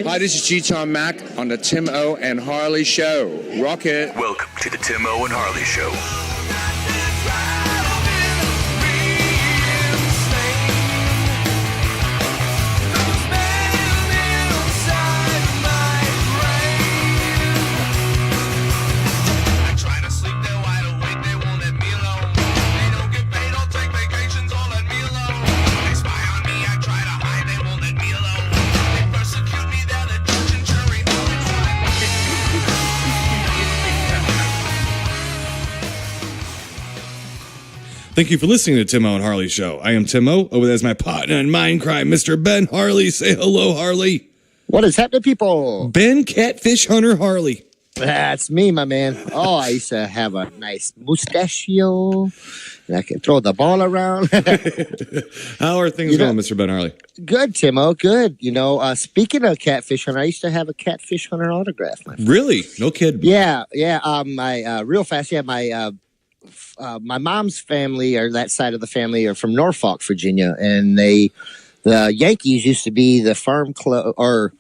Hi, this is G-Tom Mac on the Tim O and Harley Show. Rock it. Welcome to the Tim O and Harley Show. Thank you for listening to Tim O and Harley Show. I am Tim O. Over there's my partner in Mindcrime, Mr. Ben Harley. Say hello, Harley. What is happening, people? Ben Catfish Hunter Harley. That's me, my man. Oh, I used to have a nice mustachio, and I can throw the ball around. How are things going, Mr. Ben Harley? Good, Timo. Good. Speaking of Catfish Hunter, I used to have a Catfish Hunter autograph. My friend. Really? No kidding. Yeah. Real fast. Yeah, my mom's family, or that side of the family, are from Norfolk, Virginia, and the Yankees used to be the farm club, or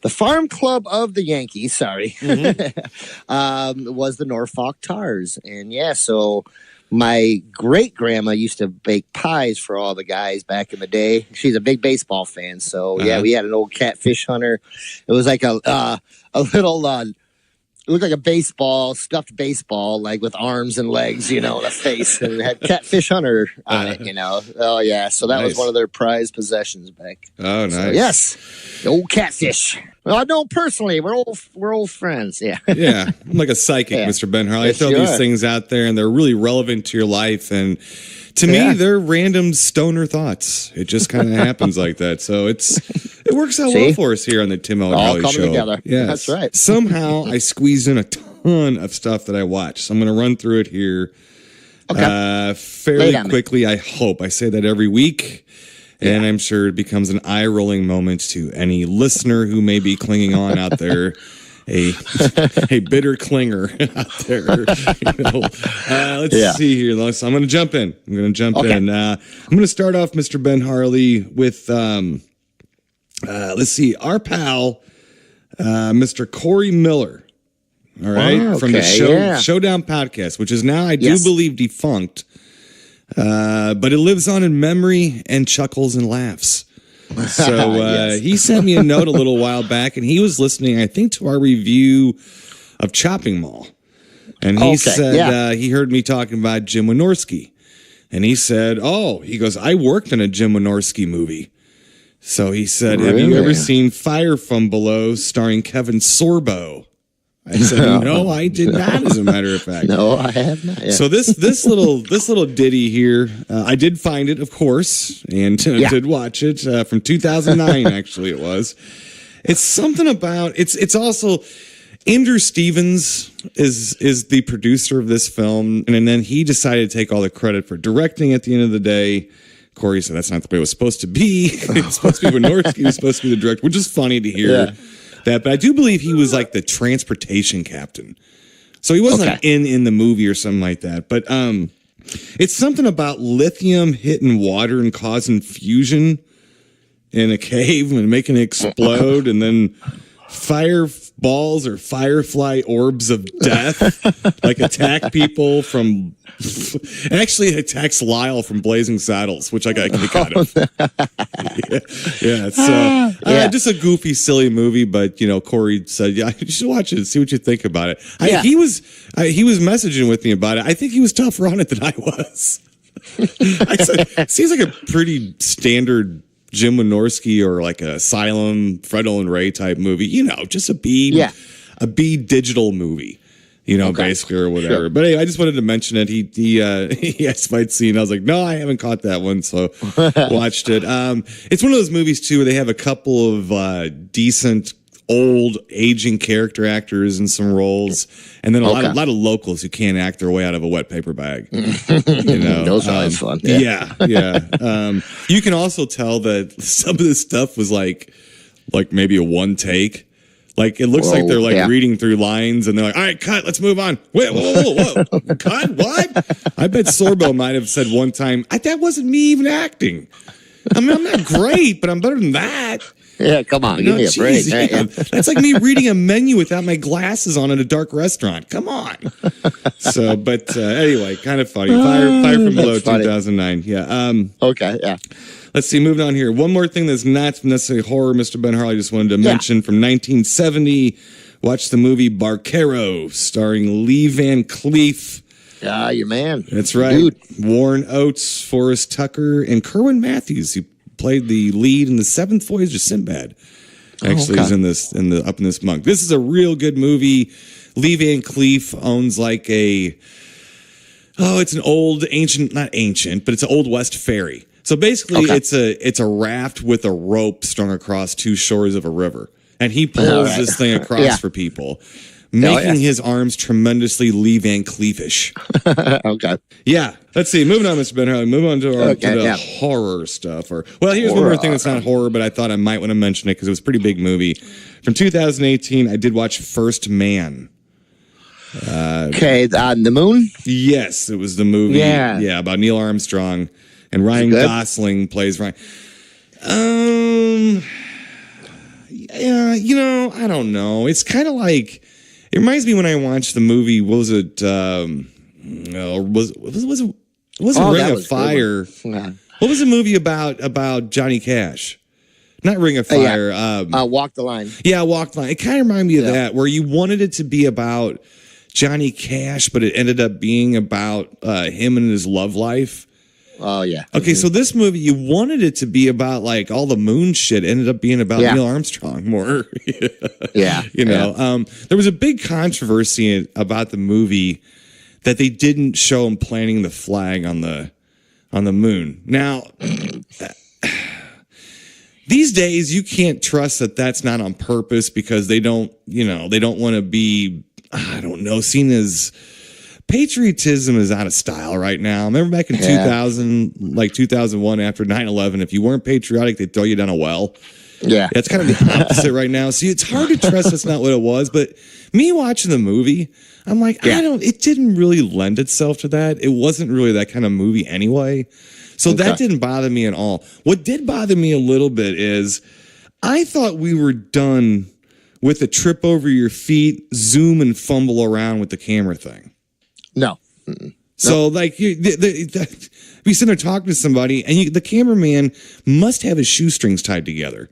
the farm club of the Yankees. Sorry, was the Norfolk Tars, and so my great grandma used to bake pies for all the guys back in the day. She's a big baseball fan, so we had an old Catfish Hunter. It was like a little. It looked like a stuffed baseball, like with arms and legs, the face, and it had Catfish Hunter on it, Oh, yeah. So that was one of their prized possessions back. Oh, nice. So, yes. The old Catfish. Well, I know him personally. We're old friends. Yeah. Yeah. I'm like a psychic, Mr. Ben Harley. I throw these things out there, and they're really relevant to your life. And to me, they're random stoner thoughts. It just kind of happens like that. So it works out well for us here on the Tim O and Harley Show. All together. Yes. That's right. Somehow I squeeze in a ton of stuff that I watch. So I'm going to run through it here fairly quickly, I hope. I say that every week. And I'm sure it becomes an eye-rolling moment to any listener who may be clinging on out there. A bitter clinger out there. Let's see here. I'm going to jump in. I'm going to start off, Mr. Ben Harley, with let's see, our pal, Mr. Corey Miller. All right, from the Showdown podcast, which is now, I do believe, defunct, but it lives on in memory and chuckles and laughs. So he sent me a note a little while back, and he was listening, I think, to our review of Chopping Mall. And he said he heard me talking about Jim Wynorski. And he said, he goes, I worked in a Jim Wynorski movie. So he said, have you ever seen Fire from Below starring Kevin Sorbo? I said, no, I did not, as a matter of fact. No, I have not. Yeah. So this little ditty here, I did find it, of course, and did watch it from 2009. Actually, it was. It's something about it's also Andrew Stevens is the producer of this film, and then he decided to take all the credit for directing. At the end of the day, Corey said that's not the way it was supposed to be. It's supposed to be Wynorski was supposed to be the director, which is funny to hear. Yeah. That, but I do believe he was like the transportation captain. So he wasn't in the movie or something like that. But it's something about lithium hitting water and causing fusion in a cave and making it explode, and then fireballs or firefly orbs of death like attack people from. Actually, it attacks Lyle from Blazing Saddles, which I got a kick out of. Just a goofy, silly movie. But Corey said, "Yeah, you should watch it and see what you think about it." He was messaging with me about it. I think he was tougher on it than I was. I said, "Seems like a pretty standard Jim Wynorski or like a Asylum, Fred Olen Ray type movie. Just a B digital movie." Basically, or whatever. Sure. But anyway, I just wanted to mention it. He asked if I'd seen. I was like, no, I haven't caught that one, so watched it. It's one of those movies too where they have a couple of decent old aging character actors in some roles, and then a lot of locals who can't act their way out of a wet paper bag. Those are always fun. Yeah. You can also tell that some of this stuff was like maybe a one take. Like, it looks like they're reading through lines and they're like, all right, cut, let's move on. Wait, whoa. Cut? What? I bet Sorbo might have said one time, that wasn't me even acting. I mean, I'm not great, but I'm better than that. Yeah, come on, give me a break. Geez, yeah. That's like me reading a menu without my glasses on at a dark restaurant. Come on. So, but anyway, kind of funny. Fire from Below, 2009. Yeah. Okay, yeah. Let's see, moving on here. One more thing that's not necessarily horror, Mr. Ben Harley, just wanted to mention from 1970. Watch the movie Barquero, starring Lee Van Cleef. Ah, your man. That's right. Dude. Warren Oates, Forrest Tucker, and Kerwin Matthews. He played the lead in the Seventh Voyage of Sinbad. Actually, he's in this monk. This is a real good movie. Lee Van Cleef owns like it's an old not ancient, but it's an Old West ferry. So basically, it's a raft with a rope strung across two shores of a river, and he pulls this thing across for people, making his arms tremendously Lee Van Cleefish. Okay. Yeah. Let's see. Moving on, Mr. Ben Harley. Move on to the horror stuff. Here's one more thing that's not horror, but I thought I might want to mention it because it was a pretty big movie. From 2018, I did watch First Man. On the moon? Yes, it was the movie. Yeah, about Neil Armstrong, and Ryan Gosling plays Ryan. Yeah, I don't know. It's kind of like, it reminds me when I watched the movie. What was it? Was it Ring of Fire? Yeah. What was the movie about Johnny Cash? Not Ring of Fire. Walk the Line. Yeah, Walk the Line. It kind of reminded me of that, where you wanted it to be about Johnny Cash, but it ended up being about him and his love life. Oh, yeah. Okay, so this movie, you wanted it to be about like all the moon shit, ended up being about Neil Armstrong more. There was a big controversy about the movie that they didn't show him planting the flag on the moon. Now, these days you can't trust that that's not on purpose because they don't want to be, seen as patriotism is out of style right now. Remember back in 2001 after 9/11, if you weren't patriotic, they'd throw you down a well. Yeah. It's kind of the opposite right now. See, it's hard to trust that's not what it was, but me watching the movie, I'm like, it didn't really lend itself to that. It wasn't really that kind of movie anyway. So that didn't bother me at all. What did bother me a little bit is I thought we were done with the trip over your feet, zoom and fumble around with the camera thing. No. So, like, you sit there talking to somebody, and the cameraman must have his shoestrings tied together,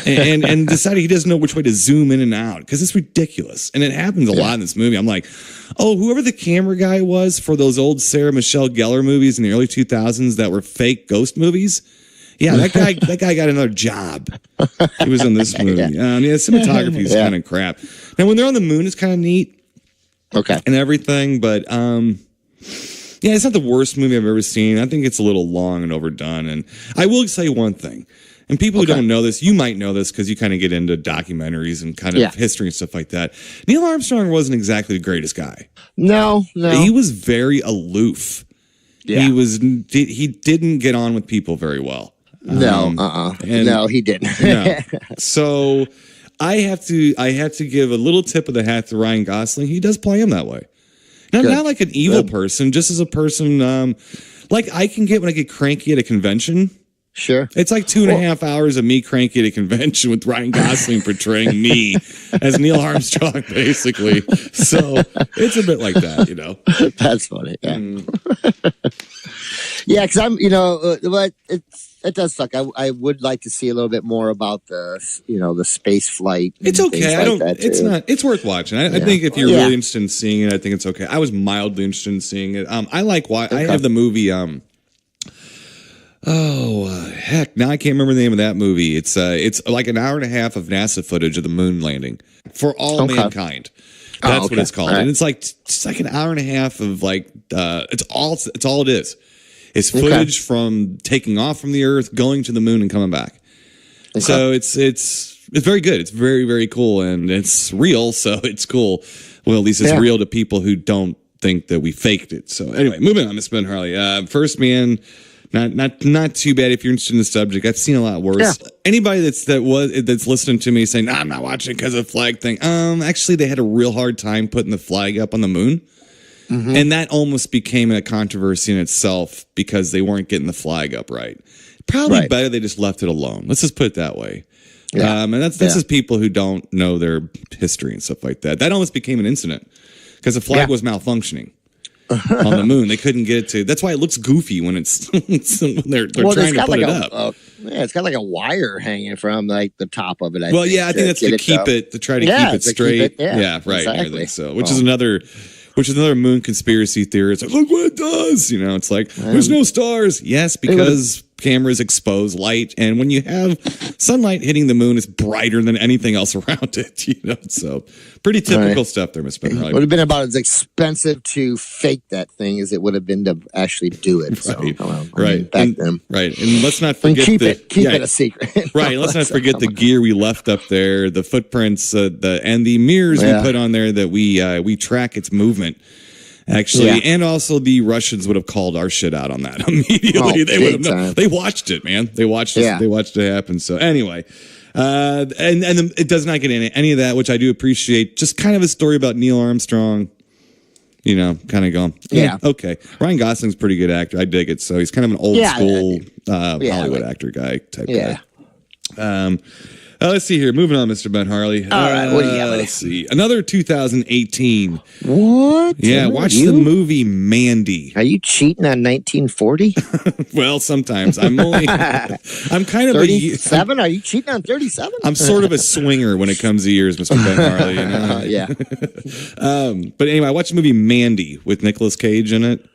and decided he doesn't know which way to zoom in and out because it's ridiculous, and it happens a lot in this movie. I'm like, oh, whoever the camera guy was for those old Sarah Michelle Gellar movies in the early 2000s that were fake ghost movies. Yeah, that guy got another job. He was in this movie. Cinematography is kind of crap. Now, when they're on the moon, it's kind of neat. Okay. And everything, but it's not the worst movie I've ever seen. I think it's a little long and overdone. And I will say one thing, and people who don't know this, you might know this because you kind of get into documentaries and kind of history and stuff like that. Neil Armstrong wasn't exactly the greatest guy. No. He was very aloof. Yeah. He didn't get on with people very well. No, he didn't. No. So I have to give a little tip of the hat to Ryan Gosling. He does play him that way. Not like an evil person, just as a person. Like I can get when I get cranky at a convention. Sure. It's like 2.5 hours of me cranky at a convention with Ryan Gosling portraying me as Neil Armstrong, basically. So it's a bit like that, That's funny. Yeah. Because I'm, but it does suck. I would like to see a little bit more about the space flight. It's okay. It's worth watching. I think if you're really interested in seeing it, I think it's okay. I was mildly interested in seeing it. I have the movie. Now I can't remember the name of that movie. It's like an hour and a half of NASA footage of the moon landing for all mankind. That's what it's called, and it's like an hour and a half of it's all it is. It's footage from taking off from the Earth, going to the moon, and coming back. Okay. So it's very good. It's very, very cool, and it's real, so it's cool. Well, at least it's real to people who don't think that we faked it. So anyway, moving on, Miss Ben Harley. First Man, not too bad if you're interested in the subject. I've seen a lot worse. Yeah. Anybody that's listening to me saying, "Nah, I'm not watching because of the flag thing." Actually, they had a real hard time putting the flag up on the moon. Mm-hmm. And that almost became a controversy in itself because they weren't getting the flag up right. Probably better they just left it alone. Let's just put it that way. Yeah. And that's just people who don't know their history and stuff like that. That almost became an incident because the flag was malfunctioning on the moon. They couldn't get it to. That's why it looks goofy when it's when they're trying to put it up. It's got like a wire hanging from like the top of it. I think that's to keep it to try to keep it straight. Right. Exactly. So, which is another moon conspiracy theory. It's like, look what it does. It's like there's no stars. Yes, because cameras expose light, and when you have sunlight hitting the moon, it's brighter than anything else around it. So pretty typical stuff there, Mr. Ben Harley. It would have been about as expensive to fake that thing as it would have been to actually do it. Right. Back then. Right. And let's not forget keep it a secret. Right. Let's not forget the gear we left up there, the footprints, and the mirrors we put on there that we track its movement. Actually, and also the Russians would have called our shit out on that immediately. They would have known. They watched it, man. They watched it. They watched it happen. So anyway, and it does not get any of that, which I do appreciate. Just kind of a story about Neil Armstrong. Kind of going, okay. Ryan Gosling's a pretty good actor. I dig it. So he's kind of an old school Hollywood actor guy type guy. Let's see here. Moving on, Mr. Ben Harley. All right, what do you got? Let's see. Another 2018. What? Yeah, watch the movie Mandy. Are you cheating on 1940? Well, sometimes. I'm kind of 37? Are you cheating on 37? I'm sort of a swinger when it comes to years, Mr. Ben Harley. Yeah. But anyway, I watched the movie Mandy with Nicolas Cage in it.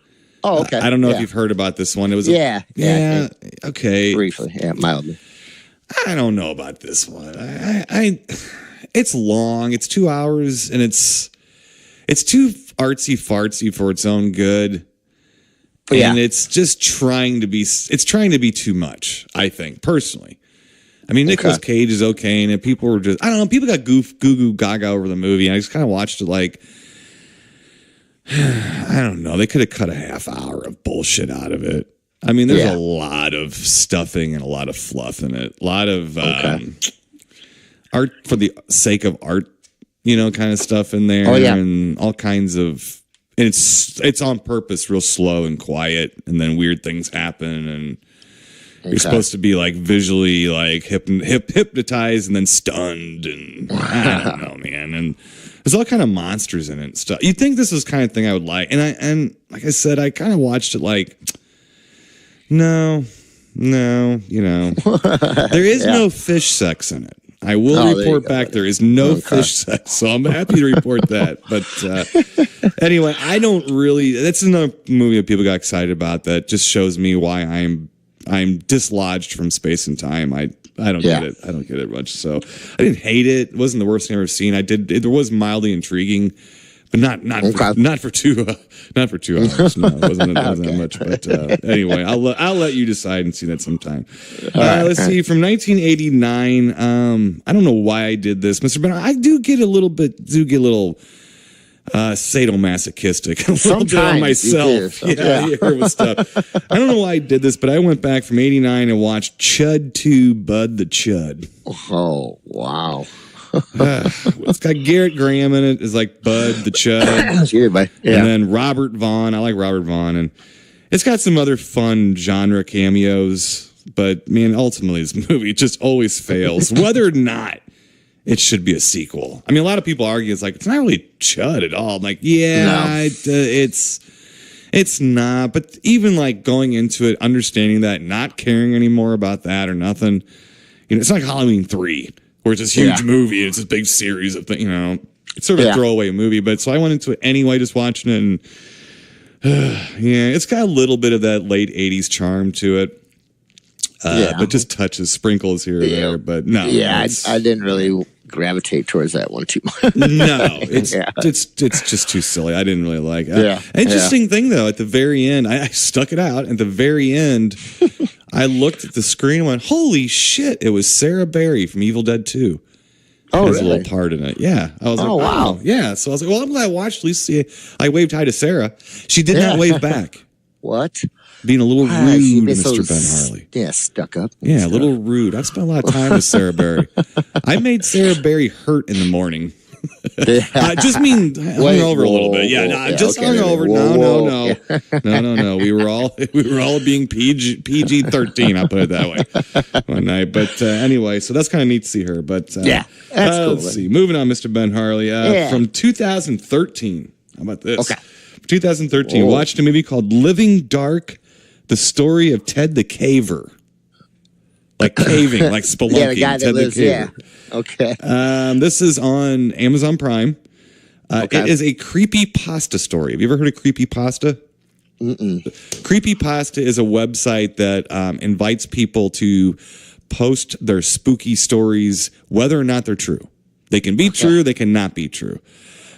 Oh, okay. I don't know if you've heard about this one. It was okay. Briefly, mildly. I don't know about this one. It's long. It's 2 hours, and it's too artsy fartsy for its own good. And it's just trying to be too much, I think, personally. I mean, Nicolas Cage is okay, and people were just, I don't know, people got goo goo gaga over the movie, and I just kind of watched it like, I don't know, they could have cut a half hour of bullshit out of it. I mean, there's a lot of stuffing and a lot of fluff in it. A lot of art for the sake of art, kind of stuff in there. And all kinds of, and it's on purpose, real slow and quiet, and then weird things happen, and you're supposed to be like visually like hypnotized and then stunned, and I don't know, man. And there's all kind of monsters in it and stuff. You'd think this is the kind of thing I would like, and like I said, I kind of watched it like. No, there is no fish sex in it. I will report back there is no fish sex, so I'm happy to report that. But anyway, I don't really. That's another movie that people got excited about. That just shows me why I'm dislodged from space and time. I don't get it. I don't get it much. So I didn't hate it. It wasn't the worst thing I've ever seen. It was mildly intriguing. But not for 2 hours. No, it wasn't that much. But anyway, I'll let you decide and see that sometime. Let's see. From 1989. I don't know why I did this, Mr. Ben. I do get a little sadomasochistic a little bit on myself. With stuff. I don't know why I did this, but I went back from 89 and watched Chud 2 Bud the Chud. Oh, wow. It's got Garrett Graham in it. It's like Bud the Chud. And then Robert Vaughn. I like Robert Vaughn. And it's got some other fun genre cameos. But, man, ultimately, this movie just always fails. Whether or not it should be a sequel. I mean, a lot of people argue it's not really Chud at all. I'm like, it's not. But even like going into it, understanding that, not caring anymore about that or nothing. It's like Halloween 3. Where it's this huge movie, and it's this big series of things, it's sort of a throwaway movie, but so I went into it anyway, just watching it, and it's got a little bit of that late 80s charm to it, but just touches, sprinkles here and there, but no. Yeah, I didn't really gravitate towards that one too much. No, it's just too silly. I didn't really like it. Interesting thing, though, at the very end, I stuck it out. At the very end, I looked at the screen and went, holy shit, it was Sarah Berry from Evil Dead 2. Oh, has really? a little part in it. Yeah. I was like, wow. Oh. Yeah. So I was like, well, I'm glad I watched. At least see. I waved hi to Sarah. She did not wave back. What? Being a little rude, Mr. Ben Harley. Yeah, stuck up. Yeah, a little rude. I've spent a lot of time with Sarah Berry. I made Sarah Berry hurt in the morning. Just mean hungover a little bit. Yeah, just hungover. No. We were all being PG-13. I'll put it that way one night. But anyway, so that's kind of neat to see her. But that's cool. Let's see. Moving on, Mr. Ben Harley. From 2013. How about this? Okay. 2013. Watched a movie called Living Dark: The Story of Ted the Caver. Like caving, like spelunking. The guy that Ted lives, the Caver. Okay. This is on Amazon Prime. It is a creepypasta story. Have you ever heard of creepypasta? Mm-mm. Creepypasta is a website that invites people to post their spooky stories, whether or not they're true. They can be true, they cannot be true.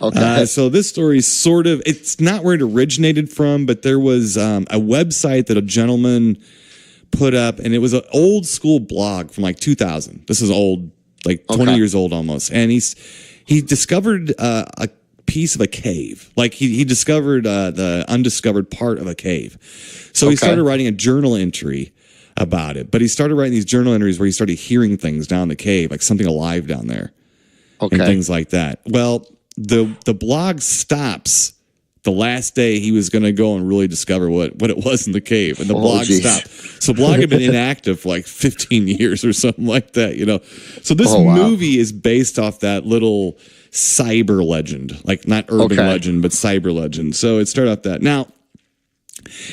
Okay. So this story is it's not where it originated from, but there was a website that a gentleman put up, and it was an old school blog from like 2000. This is old, like 20 years old almost. And he discovered a piece of a cave. Like he discovered the undiscovered part of a cave. So he started writing a journal entry about it. But he started writing these journal entries where he started hearing things down the cave, like something alive down there, and things like that. Well, the blog stops the last day he was going to go and really discover what it was in the cave, and the blog stopped. So blog had been inactive for like 15 years or something like that, you know. So this movie is based off that little cyber legend, like not urban legend, but cyber legend. So it started off that. Now,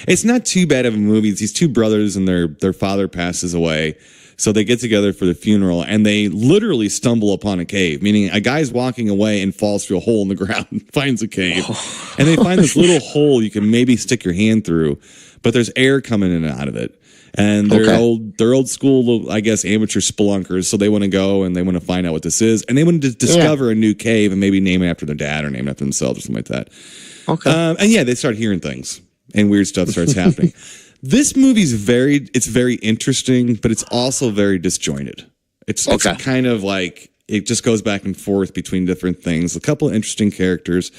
it's not too bad of a movie. It's these two brothers, and their father passes away. So they get together for the funeral, and they literally stumble upon a cave, meaning a guy's walking away and falls through a hole in the ground and finds a cave. And they find this little hole you can maybe stick your hand through, but there's air coming in and out of it. And they're old school, I guess, amateur spelunkers, so they want to go and they want to find out what this is. And they want to discover a new cave and maybe name it after their dad or name it after themselves or something like that. And they start hearing things, and weird stuff starts happening. This movie's very interesting, but it's also very disjointed. It's kind of like it just goes back and forth between different things. A couple of interesting characters.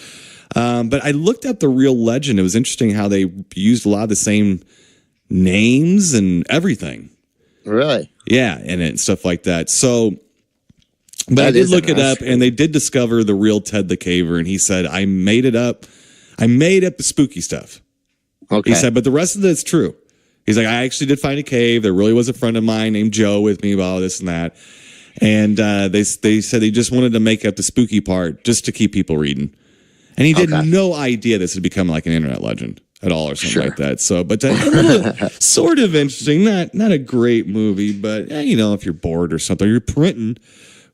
But I looked up the real legend. It was interesting how they used a lot of the same names and everything. Really? Yeah, and stuff like that. So, but I did look it up, and they did discover the real Ted the Caver, and he said, I made it up. I made up the spooky stuff. He said, but the rest of it's true. He's like, I actually did find a cave. There really was a friend of mine named Joe with me about all this and that. And they said he just wanted to make up the spooky part just to keep people reading. And he had no idea this had become like an internet legend at all or something like that. So, but sort of interesting. Not a great movie, but if you're bored or something, you're printing.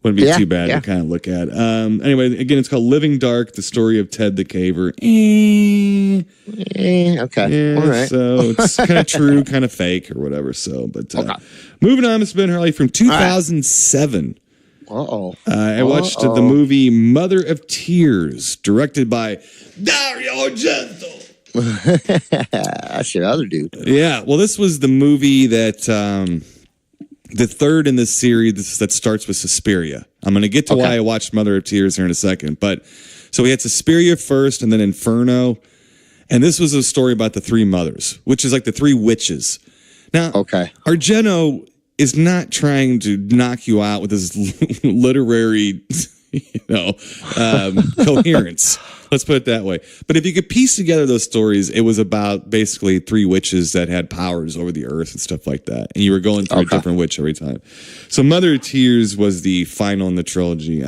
Wouldn't be too bad to kind of look at. Anyway, again, it's called Living Dark: The Story of Ted the Caver. All right. So it's kind of true, kind of fake, or whatever. So, but moving on, Mr. Ben Harley, from 2007. I watched the movie Mother of Tears, directed by Dario Argento. That's your other dude. Yeah. Well, this was the movie that. The third in this series that starts with Suspiria. I'm going to get to why I watched Mother of Tears here in a second. But so we had Suspiria first and then Inferno. And this was a story about the three mothers, which is like the three witches. Now, Argento is not trying to knock you out with his literary, coherence. Let's put it that way. But if you could piece together those stories, it was about basically three witches that had powers over the earth and stuff like that. And you were going through a different witch every time. So Mother of Tears was the final in the trilogy.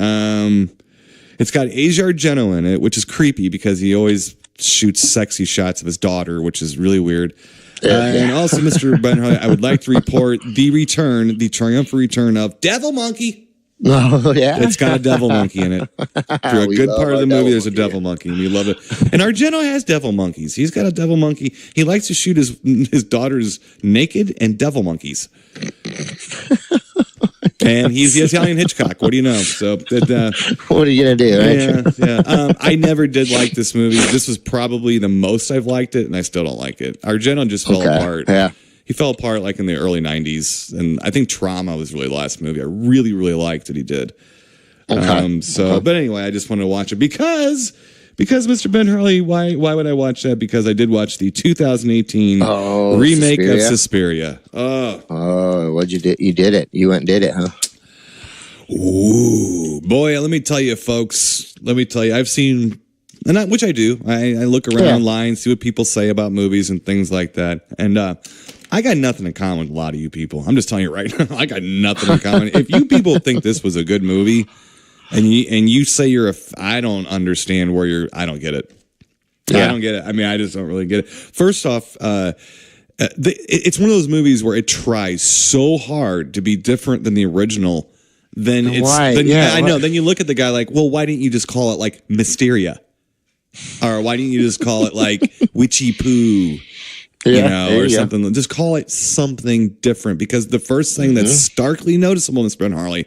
It's got Asia Argento in it, which is creepy because he always shoots sexy shots of his daughter, which is really weird. And also, Mr. Ben Harley, I would like to report the triumphant return of Devil Monkey. Oh, yeah. It's got a devil monkey in it. For a good part of the movie, there's a devil monkey, and we love it. And Argento has devil monkeys. He's got a devil monkey. He likes to shoot his daughters naked and devil monkeys. And he's the Italian Hitchcock. What do you know? So, what are you going to do? Right? Yeah. I never did like this movie. This was probably the most I've liked it, and I still don't like it. Argento just fell apart. Yeah. He fell apart like in the early 90s. And I think Trauma was really the last movie I really, really liked that he did. But anyway, I just wanted to watch it because Mr. Ben Harley, why would I watch that? Because I did watch the 2018 remake of Suspiria. What'd you do? You did it. You went and did it, huh? Ooh, boy, let me tell you, folks. Let me tell you, I've seen, which I do. I look around online, see what people say about movies and things like that. And I got nothing in common with a lot of you people. I'm just telling you right now, I got nothing in common. If you people think this was a good movie, and you say I don't understand where I don't get it. I don't get it. I mean, I just don't really get it. First off, it's one of those movies where it tries so hard to be different than the original. Then I know. Then you look at the guy like, well, why didn't you just call it like Mysteria, or why didn't you just call it like Witchy Poo, or something? Just call it something different, because the first thing that's starkly noticeable in Ben Harley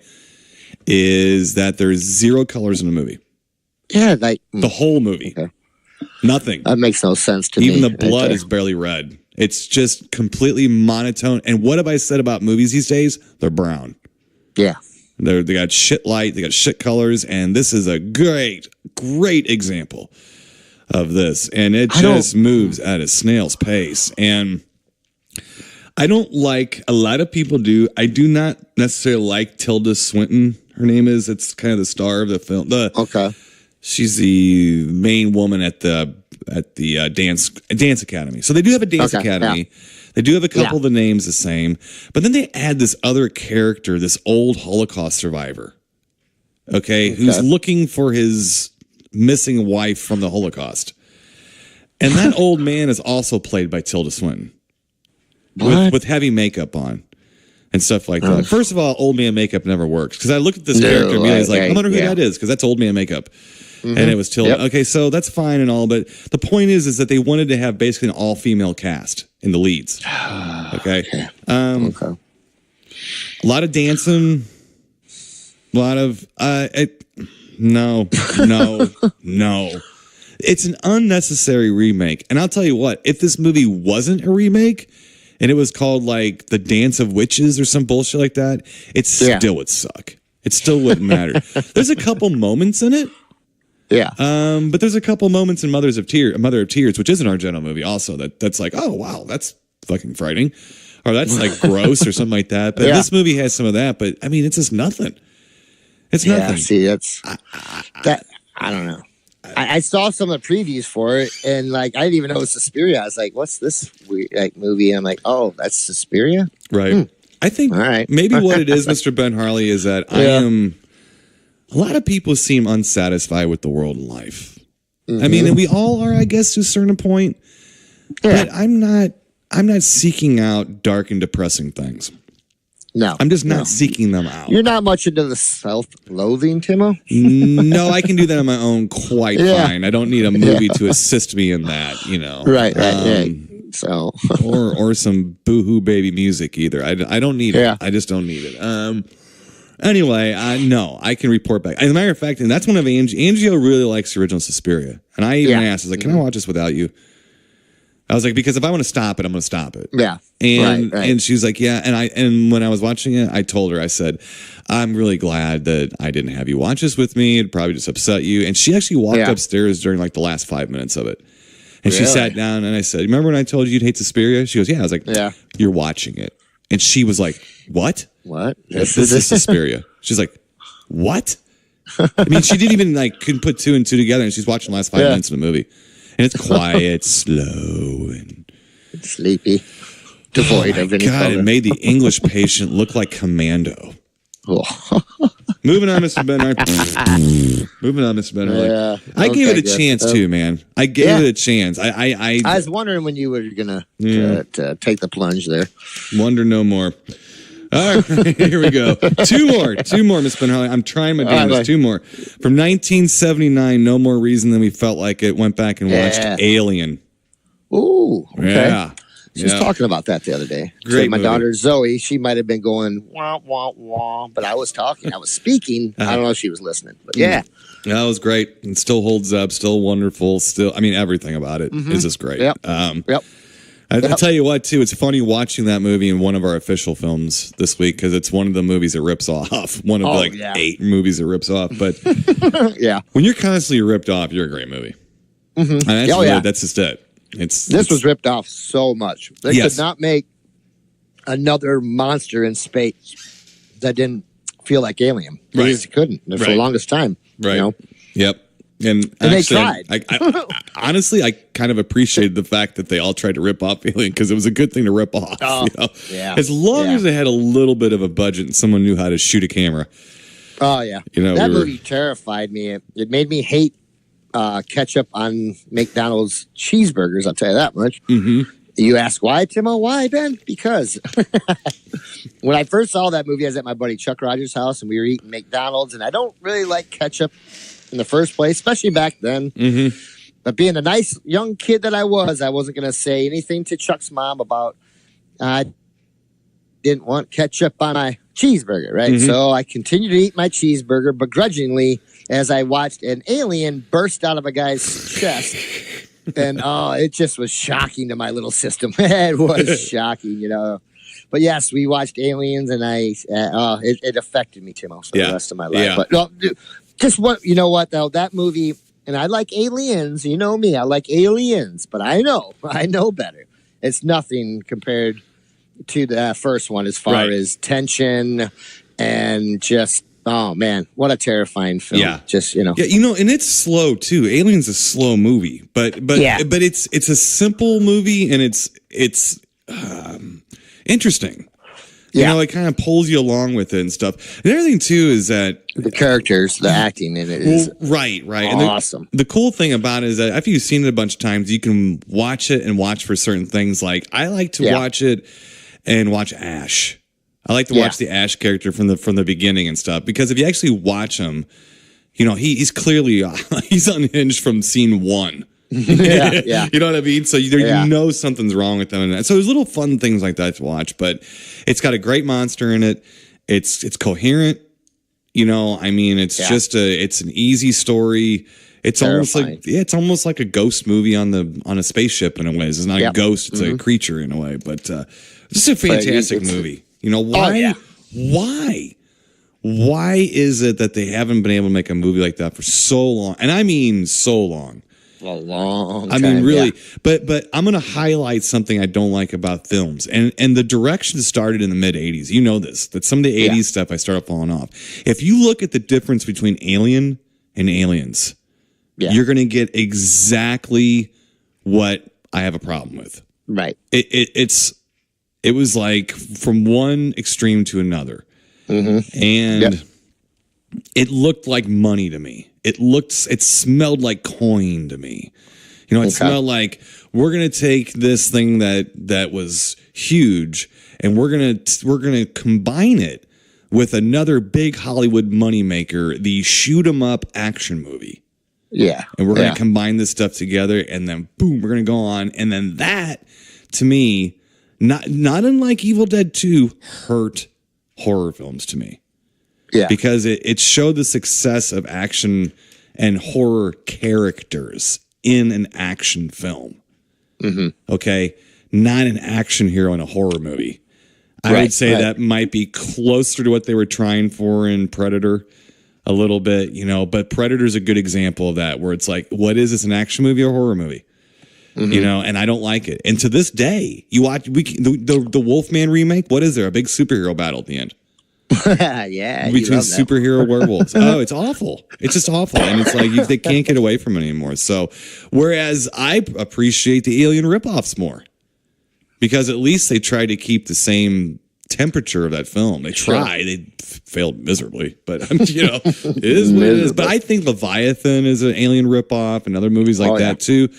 is that there's 0 colors in the movie. Yeah, like the whole movie, nothing. That makes no sense to me. Even the blood is barely red. It's just completely monotone. And what have I said about movies these days? They're brown. Yeah. They got shit light, they got shit colors, and this is a great example of this. And it just moves at a snail's pace. And I don't like, a lot of people do, I do not necessarily like Tilda Swinton, her name is. It's kind of the star of the film. She's the main woman at the dance academy. So they do have a dance academy. Yeah. They do have a couple of the names the same, but then they add this other character, this old Holocaust survivor, who's looking for his missing wife from the Holocaust. And that old man is also played by Tilda Swinton with heavy makeup on and stuff like that. First of all, old man makeup never works, because I looked at this character and realized, I wonder who that is, because that's old man makeup. And it was Tilda. Yep. Okay, so that's fine and all, but the point is that they wanted to have basically an all-female cast in the leads. Okay. A lot of dancing. A lot of no. It's an unnecessary remake. And I'll tell you what, if this movie wasn't a remake and it was called like The Dance of Witches or some bullshit like that, it still would suck. It still wouldn't matter. There's a couple moments in it. Yeah. But there's a couple moments in Mother of Tears, which is an Argento movie also, that's like, oh wow, that's fucking frightening. Or that's like gross or something like that. But this movie has some of that, but I mean, it's just nothing. It's nothing. See, that's that. I don't know. I saw some of the previews for it, and like I didn't even know it was Suspiria. I was like, "What's this weird movie?" And I'm like, "Oh, that's Suspiria." Right. I think maybe what it is, Mr. Ben Harley, is that I am. A lot of people seem unsatisfied with the world and life. I mean, and we all are, I guess, to a certain point. Yeah. But I'm not seeking out dark and depressing things. No. I'm just not seeking them out. You're not much into the self-loathing, Timo? No, I can do that on my own quite fine. I don't need a movie to assist me in that, Right. So or some boohoo baby music either. I don't need it. I just don't need it. Anyway, no, I can report back. As a matter of fact, and that's one of Angio really likes the original Suspiria. And I even asked, I was like, can I watch this without you? I was like, because if I want to stop it, I'm going to stop it. Yeah. And she was like, yeah. And when I was watching it, I told her, I said, I'm really glad that I didn't have you watch this with me. It'd probably just upset you. And she actually walked upstairs during like the last 5 minutes of it. And she sat down and I said, remember when I told you you'd hate Suspiria? She goes, yeah. I was like, you're watching it. And she was like, what? What? This is Suspiria. She's like, what? I mean, she didn't even couldn't put 2 and 2 together, and she's watching the last 5 minutes of the movie. And it's quiet, slow, and sleepy, devoid of any God, color. It made the English Patient look like Commando. Moving on, Mr. Ben. Moving on, Mr. Ben. I gave it a chance too, man. I gave it a chance. I was wondering when you were gonna take the plunge there. Wonder no more. All right, here we go. Two more, Miss Ben Harley. I'm trying my damnedest. 2 more. From 1979, No More Reason Than We Felt Like It. Went back and watched Alien. Ooh, okay. Yeah. She was talking about that the other day. Great so my movie. daughter Zoe, she might have been going wah wah wah, but I was talking, I was speaking. I don't know if she was listening, but yeah, that was great. It still holds up. Still wonderful. Still, I mean, everything about it is just great. Yep. I tell you what, too, it's funny watching that movie in one of our official films this week, because it's one of the movies that rips off. One of 8 movies that rips off. But when you're constantly ripped off, you're a great movie. And that's just it. This was ripped off so much. They could not make another monster in space that didn't feel like Alien. They just couldn't for the longest time. Right. You know? Yep. And they actually, tried. I honestly, I kind of appreciated the fact that they all tried to rip off Alien because it was a good thing to rip off. Oh, you know? yeah. As long as they had a little bit of a budget and someone knew how to shoot a camera. Oh, yeah. You know, that movie terrified me. It made me hate ketchup on McDonald's cheeseburgers, I'll tell you that much. Mm-hmm. You ask why, Timo? Why, Ben? Because when I first saw that movie, I was at my buddy Chuck Rogers' house, and we were eating McDonald's, and I don't really like ketchup in the first place, especially back then. Mm-hmm. But being a nice young kid that I wasn't going to say anything to Chuck's mom about I didn't want ketchup on my cheeseburger, right? Mm-hmm. So I continued to eat my cheeseburger begrudgingly as I watched an alien burst out of a guy's chest. And it just was shocking to my little system. It was shocking, you know. But yes, we watched Aliens, and it affected me, Timo, for the rest of my life. Yeah. But no, just what you know what though, that movie, and I like Aliens. You know me, I like Aliens, but I know better. It's nothing compared to the first one as far as tension and just. Oh man, what a terrifying film! Yeah, just you know, and it's slow too. Alien's a slow movie, but it's a simple movie, and it's interesting. You know, it kind of pulls you along with it and stuff. And everything too is that the characters, the acting in it is right. Awesome. And the cool thing about it is that after you've seen it a bunch of times, you can watch it and watch for certain things. Like I like to watch it and watch Ash. I like to watch the Ash character from the beginning and stuff, because if you actually watch him, you know, he's clearly he's unhinged from scene one. yeah. You know what I mean? So you know something's wrong with them. And so there's little fun things like that to watch, but it's got a great monster in it. It's coherent. You know, I mean, it's just it's an easy story. It's almost like a ghost movie on a spaceship in a way. It's not a ghost, it's a creature in a way, but just a fantastic movie. You know, why is it that they haven't been able to make a movie like that for so long? And I mean so long. A long time. I mean, really. Yeah. But I'm going to highlight something I don't like about films. And the direction started in the mid-'80s. You know this, that some of the 80s stuff I started falling off. If you look at the difference between Alien and Aliens, you're going to get exactly what I have a problem with. Right. It was like from one extreme to another. Mm-hmm. And it looked like money to me. It smelled like coin to me. You know, it smelled like we're going to take this thing that was huge and we're going to combine it with another big Hollywood moneymaker, the shoot 'em up action movie. Yeah. And we're going to combine this stuff together, and then boom, we're going to go on. And then that, to me, not unlike Evil Dead 2, hurt horror films to me. Yeah. Because it showed the success of action and horror characters in an action film. Mm-hmm. Okay? Not an action hero in a horror movie. I would say that might be closer to what they were trying for in Predator a little bit, you know, but Predator's a good example of that, where it's like, what is this, an action movie or a horror movie? Mm-hmm. You know, and I don't like it. And to this day, you watch the Wolfman remake, what is there? A big superhero battle at the end. Between superhero werewolves. Oh, it's awful. It's just awful. And it's like they can't get away from it anymore. So, whereas I appreciate the Alien ripoffs more, because at least they tried to keep the same temperature of that film. They tried. They failed miserably, but you know, it is what it is. But I think Leviathan is an Alien ripoff, and other movies like that too.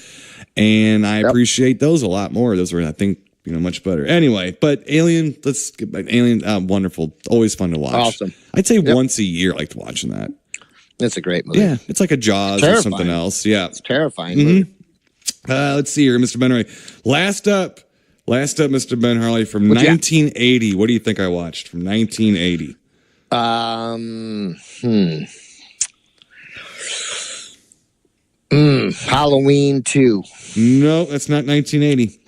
And I appreciate those a lot more. Those are, I think, you know, much better. Anyway, but Alien, let's get back. Alien, wonderful. Always fun to watch. Awesome. I'd say once a year I liked watching that. It's a great movie. Yeah, it's like a Jaws or something else. Yeah. It's terrifying. Mm-hmm. Let's see here, Mr. Ben Harley. Last up, Mr. Ben Harley from 1980. What do you think I watched from 1980? Halloween 2. No, that's not 1980.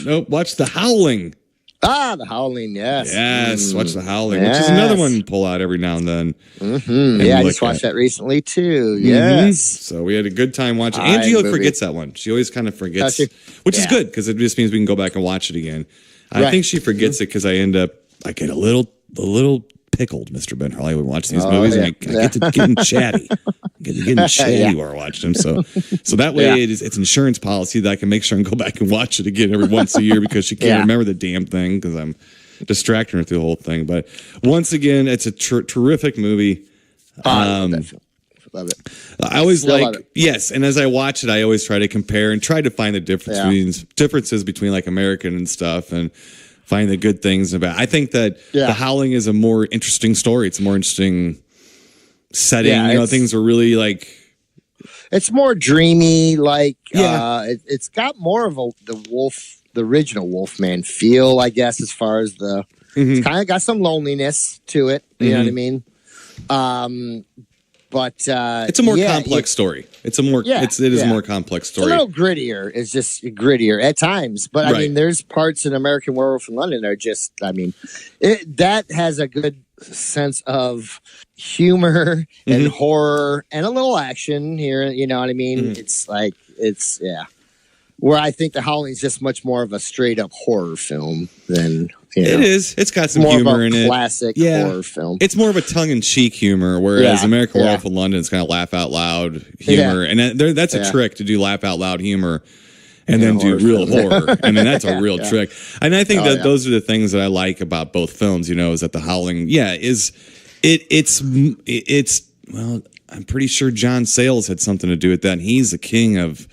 Nope. Watch The Howling. The Howling, yes. Yes, watch The Howling, which is another one pull out every now and then. Mm-hmm. Yeah, I just watched that recently, too. Yes. So we had a good time watching. Angie forgets that one. She always kind of forgets, which is good, because it just means we can go back and watch it again. I think she forgets it because I get a little little pickled, Mr. Ben Harley, would watch these movies, and I get to getting chatty. Getting chatty while I watched them. So that way it's insurance policy that I can make sure and go back and watch it again every once a year because she can't remember the damn thing because I'm distracting her through the whole thing. But once again, it's a terrific movie. Love it. I always yes, and as I watch it, I always try to compare and try to find the differences between like American and stuff, and find the good things about. I think that The Howling is a more interesting story. It's a more interesting setting. Things are really like. It's more dreamy. Like it's got more of the original Wolfman feel, I guess, as far as the. It's kind of got some loneliness to it. You know what I mean? But it's a more complex story. It is a more complex story. It's a little grittier. It's just grittier at times. But I mean, there's parts in American Werewolf in London that are just. I mean, that has a good sense of humor and horror and a little action here. You know what I mean? It's like where I think The Howling is just much more of a straight up horror film than. It is. It's got some more humor of a in it. Classic horror film. It's more of a tongue-in-cheek humor, whereas American Werewolf in London is kind of laugh-out-loud humor, and that's a trick to do laugh-out-loud humor, and then do real horror. I mean, that's a real trick. And I think that those are the things that I like about both films. Is that The Howling, it's well, I'm pretty sure John Sayles had something to do with that, and he's the king of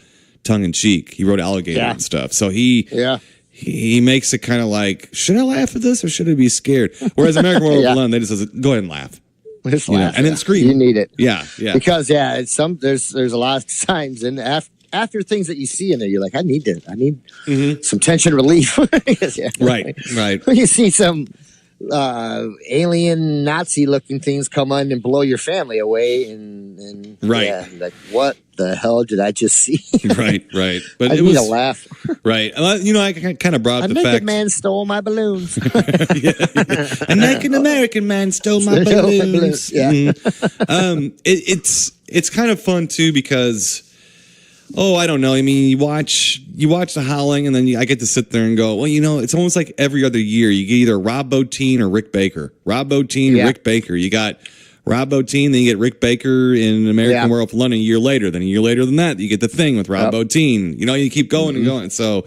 tongue-in-cheek. He wrote Alligator and stuff, so he makes it kind of like, should I laugh at this or should I be scared? Whereas American Werewolf in London, they just says, go ahead and laugh. Just laugh, and then scream. You need it. Yeah. Because it's there's a lot of times, and after things that you see in there, you're like, I need some tension relief. Right. When you see some alien Nazi looking things come on and blow your family away, and like what the hell did I just see? right. But I need a laugh. Right. I kind of brought up the fact. A naked man stole my balloons. A naked American man stole my balloons. It's kind of fun too because. Oh, I don't know. I mean, you watch The Howling, and then I get to sit there and go, well, it's almost like every other year. You get either Rob Bottin or Rick Baker. Rick Baker. You got Rob Bottin, then you get Rick Baker in American Werewolf in London a year later. Then a year later than that, you get The Thing with Rob Bottin. You keep going and going. So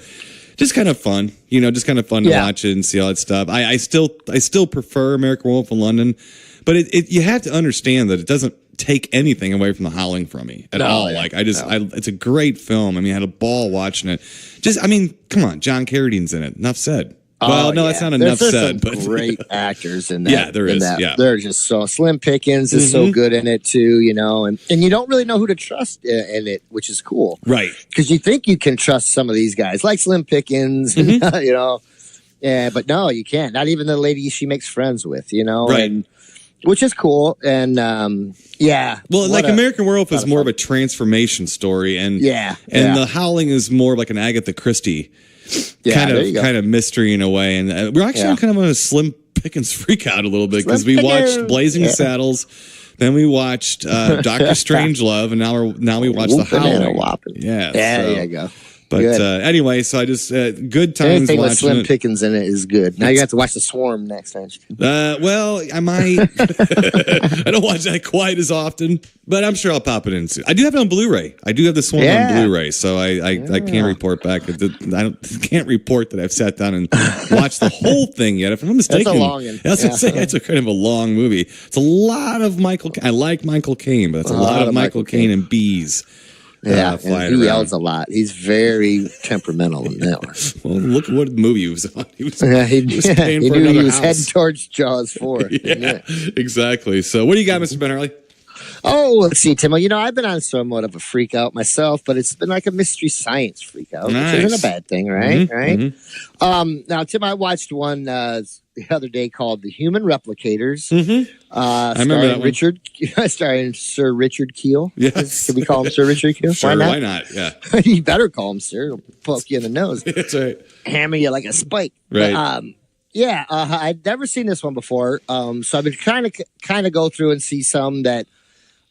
just kind of fun. Just kind of fun to watch it and see all that stuff. I still prefer American Werewolf in London, but you have to understand that it doesn't take anything away from The Howling from me at all. Like it's a great film. I mean, I had a ball watching it. Come on, John Carradine's in it. Enough said. Well, no, that's not enough said. But great acters in that. Yeah, there is. Yeah, they're just so. Slim Pickens is so good in it too. And you don't really know who to trust in it, which is cool, right? Because you think you can trust some of these guys, like Slim Pickens, Yeah, but no, you can't. Not even the lady she makes friends with, right? And, which is cool, and well, like American Werewolf is more of a transformation story, and The Howling is more like an Agatha Christie kind of mystery in a way, and we're actually kind of on a Slim Pickens freak out a little bit because we watched Blazing Saddles, then we watched Doctor Strangelove, and now we watch The Howling. There you go. But anyway, so I just good times. Anything with Slim Pickens in it is good. Now you have to watch The Swarm next time. Well, I might. I don't watch that quite as often, but I'm sure I'll pop it in soon. I do have it on Blu-ray. I do have The Swarm on Blu-ray, so I can't report back. I can't report that I've sat down and watched the whole thing yet. If I'm not mistaken, that's a long one. It's a kind of a long movie. It's a lot of Michael. I like Michael Caine, but it's a lot of Michael Caine and bees. And he yells a lot. He's very temperamental in that one. Well, look at what movie he was on. He was heading towards Jaws 4. Exactly. So what do you got, Mr. Ben Harley? Oh, let's see, Tim. I've been on somewhat of a freak out myself, but it's been like a mystery science freak out, which isn't a bad thing, right? Now, Tim, I watched one the other day called The Human Replicators. I remember that one. Starring Sir Richard Keel. Yes. Can we call him Sir Richard Keel? Sure, why not? Yeah. You better call him Sir. He'll poke you in the nose. That's right. Hammer you like a spike. Right. But, I'd never seen this one before. So I've been trying to kind of go through and see some that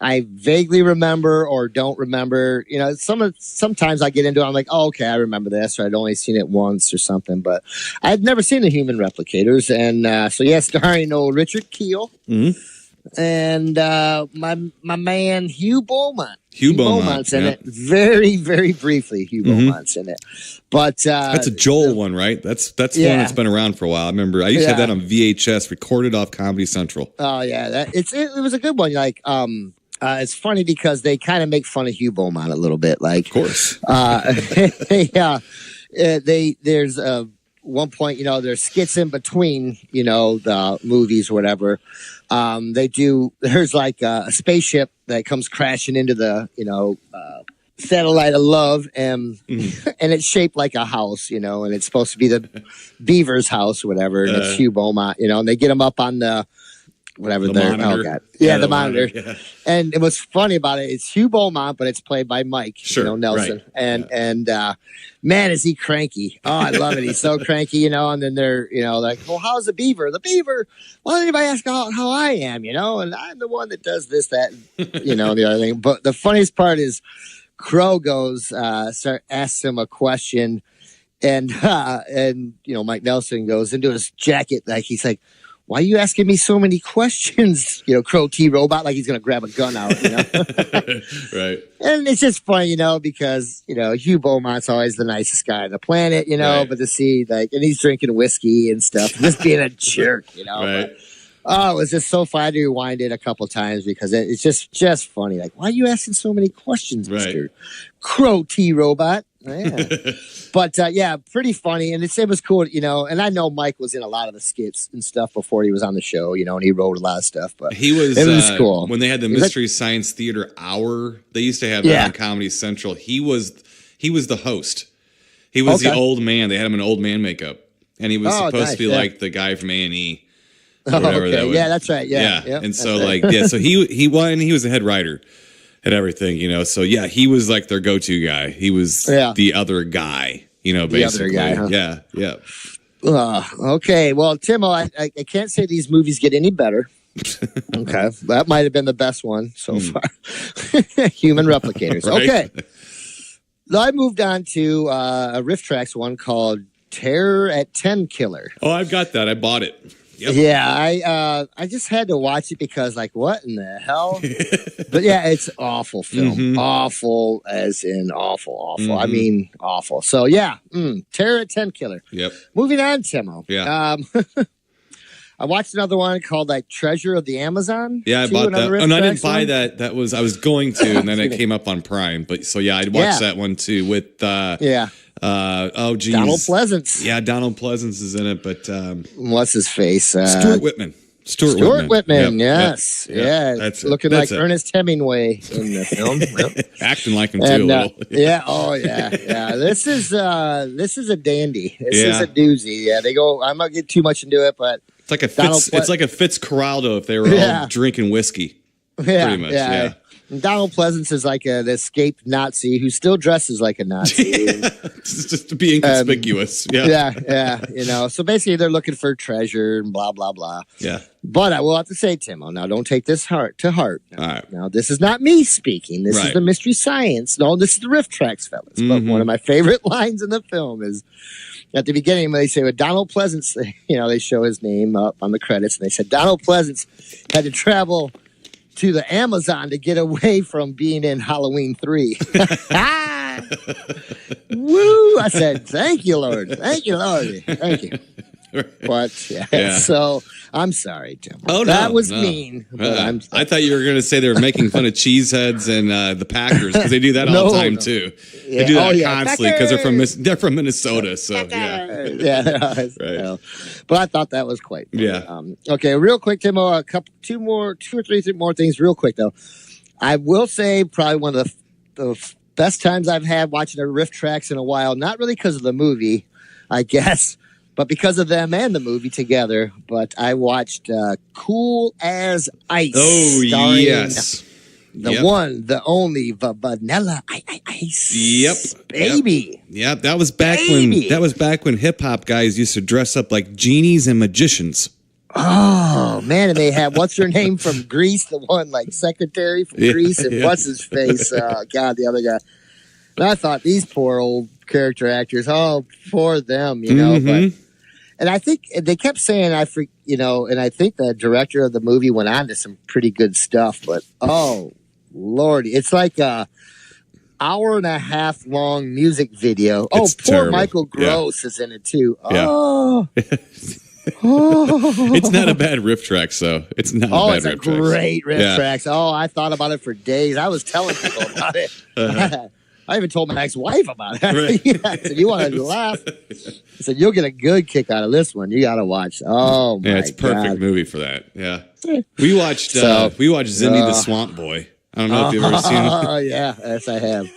I vaguely remember or don't remember. You know, sometimes I get into it. I'm like, oh, okay, I remember this, or I'd only seen it once or something. But I'd never seen the Human Replicators, and so yeah, starring old Richard Kiel and my man Hugh Beaumont. Hugh Beaumont's in it very, very briefly. Hugh Beaumont's in it, but that's a Joel one, right? That's one that's been around for a while. I remember I used to have that on VHS, recorded off Comedy Central. Oh yeah, it was a good one. Like it's funny because they kind of make fun of Hugh Beaumont a little bit. Like, of course, there's one point, you know, there's skits in between, you know, the movies or whatever. There's like a spaceship that comes crashing into the, you know, satellite of love, and and it's shaped like a house, you know, and it's supposed to be the Beaver's house or whatever. And it's Hugh Beaumont, you know, and they get him up on the whatever the monitor. Oh god, the monitor. Yeah. And what's funny about it, it's Hugh Beaumont, but it's played by Mike, you know, Nelson, and man, is he cranky! Oh, I love it. He's so cranky, you know. And then they're, you know, like, well, how's the beaver? The beaver. Why did anybody ask how I am? You know, and I'm the one that does this, that, you know, and the other thing. But the funniest part is Crow goes, asks him a question, and you know, Mike Nelson goes into his jacket, like he's like, why are you asking me so many questions? You know, Crow T Robot, like he's going to grab a gun out, you know? Right. And it's just funny, you know, because, you know, Hugh Beaumont's always the nicest guy on the planet, you know, but to see, like, and he's drinking whiskey and stuff, just being a jerk, you know? Right. But, it was just so fun to rewind it a couple times because it's just funny. Like, why are you asking so many questions, Mr. Crow T Robot? Yeah. But pretty funny, and it was cool, you know. And I know Mike was in a lot of the skits and stuff before he was on the show, you know, and he wrote a lot of stuff. But it was cool when they had the Mystery Science Theater Hour. They used to have that on Comedy Central. He was the host. He was the old man. They had him in old man makeup, and he was supposed to be like the guy from A&E. Yeah, that's right. Yeah. And so so he won. He was a head writer and everything, you know. So yeah, he was like their go-to guy. He was the other guy, you know, basically. The other guy, Yeah. Okay. Well, Timo, I can't say these movies get any better. Okay, that might have been the best one so far. Human Replicators. Right. Okay. I moved on to a Riff Tracks one called Terror at 10 Killer. Oh, I've got that. I bought it. Yep. Yeah, I just had to watch it because, like, what in the hell? But yeah, it's awful film. Awful as in awful. I mean, awful. So yeah, Terror at 10 Killer. Yep. Moving on, Timo. Yeah. I watched another one called like Treasure of the Amazon. Yeah, I bought that. And I didn't buy that. That was I was going to, and then it came up on Prime. But so yeah, I'd watched that one too with Donald Pleasance. Yeah, Donald Pleasance is in it, but what's his face? Stuart Whitman. Stuart Whitman, yes. Yep. Yeah. That's looking like Ernest Hemingway in the film. Acting like him too a little. Yeah. This is a dandy. This is a doozy. Yeah, they go I'm not get too much into it, but it's like a Fitzcarraldo if they were all drinking whiskey. Pretty much. Yeah. Donald Pleasance is like an escaped Nazi who still dresses like a Nazi. Just to be inconspicuous. Yeah. You know, so basically they're looking for treasure and blah, blah, blah. Yeah. But I will have to say, Timo, now don't take this to heart. All right. Now, this is not me speaking. This is the Mystery Science. No, this is the Riff Tracks, fellas. But one of my favorite lines in the film is at the beginning when they say, with Donald Pleasance, you know, they show his name up on the credits, and they said, Donald Pleasance had to travel to the Amazon to get away from being in Halloween 3. Woo! I said, thank you, Lord. Thank you, Lord. Thank you. But, so I'm sorry, Tim. Oh, no. That was mean. But I thought you were going to say they were making fun of Cheeseheads and the Packers because they do that all the time, too. Yeah. They do that constantly because they're from Minnesota. So, right. But I thought that was quite funny. Yeah. Okay, real quick, Timo, two or three more things real quick, though. I will say probably one of the best times I've had watching a Riff Tracks in a while, not really because of the movie, I guess, but because of them and the movie together. But I watched Cool as Ice. Oh, yes. The one, the only, the Vanilla Ice. Yep. Baby. Yep. That was back when hip hop guys used to dress up like genies and magicians. Oh man, and they had what's her name from Greece, the one like secretary from Greece, and what's his face? God, the other guy. And I thought these poor old character actors, oh, poor them, you know. But and I think they kept saying and I think the director of the movie went on to some pretty good stuff. But oh Lordy, it's like a hour and a half long music video. It's poor terrible. Michael Gross is in it too. Yeah. Oh. It's not a bad riff track, so it's not. Oh, a bad it's a riff tracks. great riff tracks. Oh, I thought about it for days. I was telling people about it. I even told my ex-wife about it. Right. I said, "You want to laugh?" I said, "You'll get a good kick out of this one. You got to watch." Oh my god, it's a perfect movie for that. Yeah, we watched Zimmy the Swamp Boy. I don't know if you've ever seen it. Oh yeah, yes I have.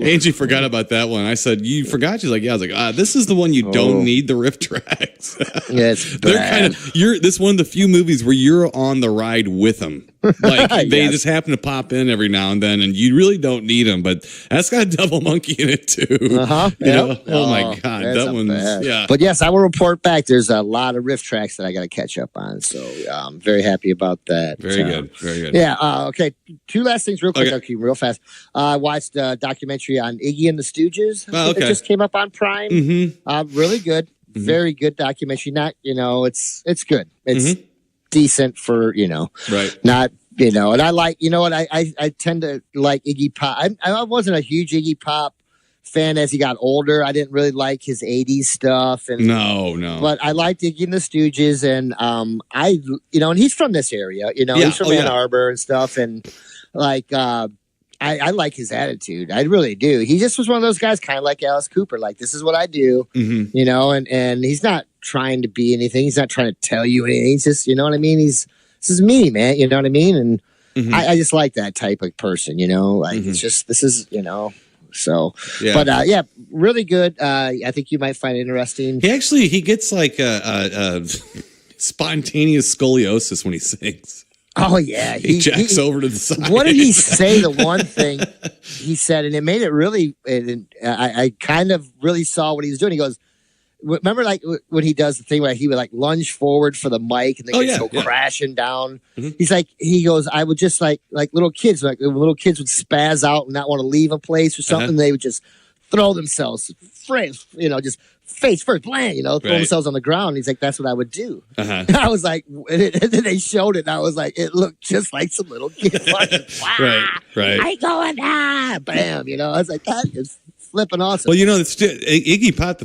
Angie forgot about that one. I said, "You forgot?" She's like, "Yeah." I was like, this is the one you don't need the riff tracks." Yeah, it's bad. They're kind of this one of the few movies where you're on the ride with them. Like they just happen to pop in every now and then, and you really don't need them. But that's got a double monkey in it too. Oh my god, that one's yeah. But yes, I will report back. There's a lot of riff tracks that I got to catch up on, so I'm very happy about that. Very good. Yeah. Okay. Two last things, real quick. Okay. I'll keep real fast. I watched a documentary on Iggy and the Stooges. It just came up on Prime. Really good. Very good documentary. Not, it's good. It's decent for, right. Not, and I like, I tend to like Iggy Pop. I wasn't a huge Iggy Pop fan as he got older. I didn't really like his 80s stuff. And no. But I liked Iggy and the Stooges. And and he's from this area, he's from Ann Arbor and stuff. And like, I like his attitude. I really do. He just was one of those guys, kind of like Alice Cooper. Like, this is what I do, and he's not trying to be anything. He's not trying to tell you anything. He's just, you know what I mean? This is me, man. You know what I mean? And I just like that type of person, like it's just, this is, so, but really good. I think you might find it interesting. He gets like a spontaneous scoliosis when he sings. Oh yeah, he jacks over to the side. What did he say? The one thing he said, and it made it really. I kind of really saw what he was doing. He goes, "Remember, like when he does the thing where he would like lunge forward for the mic and then go crashing down." He goes, "I would just like little kids, like when little kids would spaz out and not want to leave a place or something. They would just throw themselves, just." Face first, blam, throw themselves on the ground. And he's like, that's what I would do. And I was like, and then they showed it. And I was like, it looked just like some little kid. Right. I going, bam, I was like, that is flipping awesome. Well, Iggy Pop,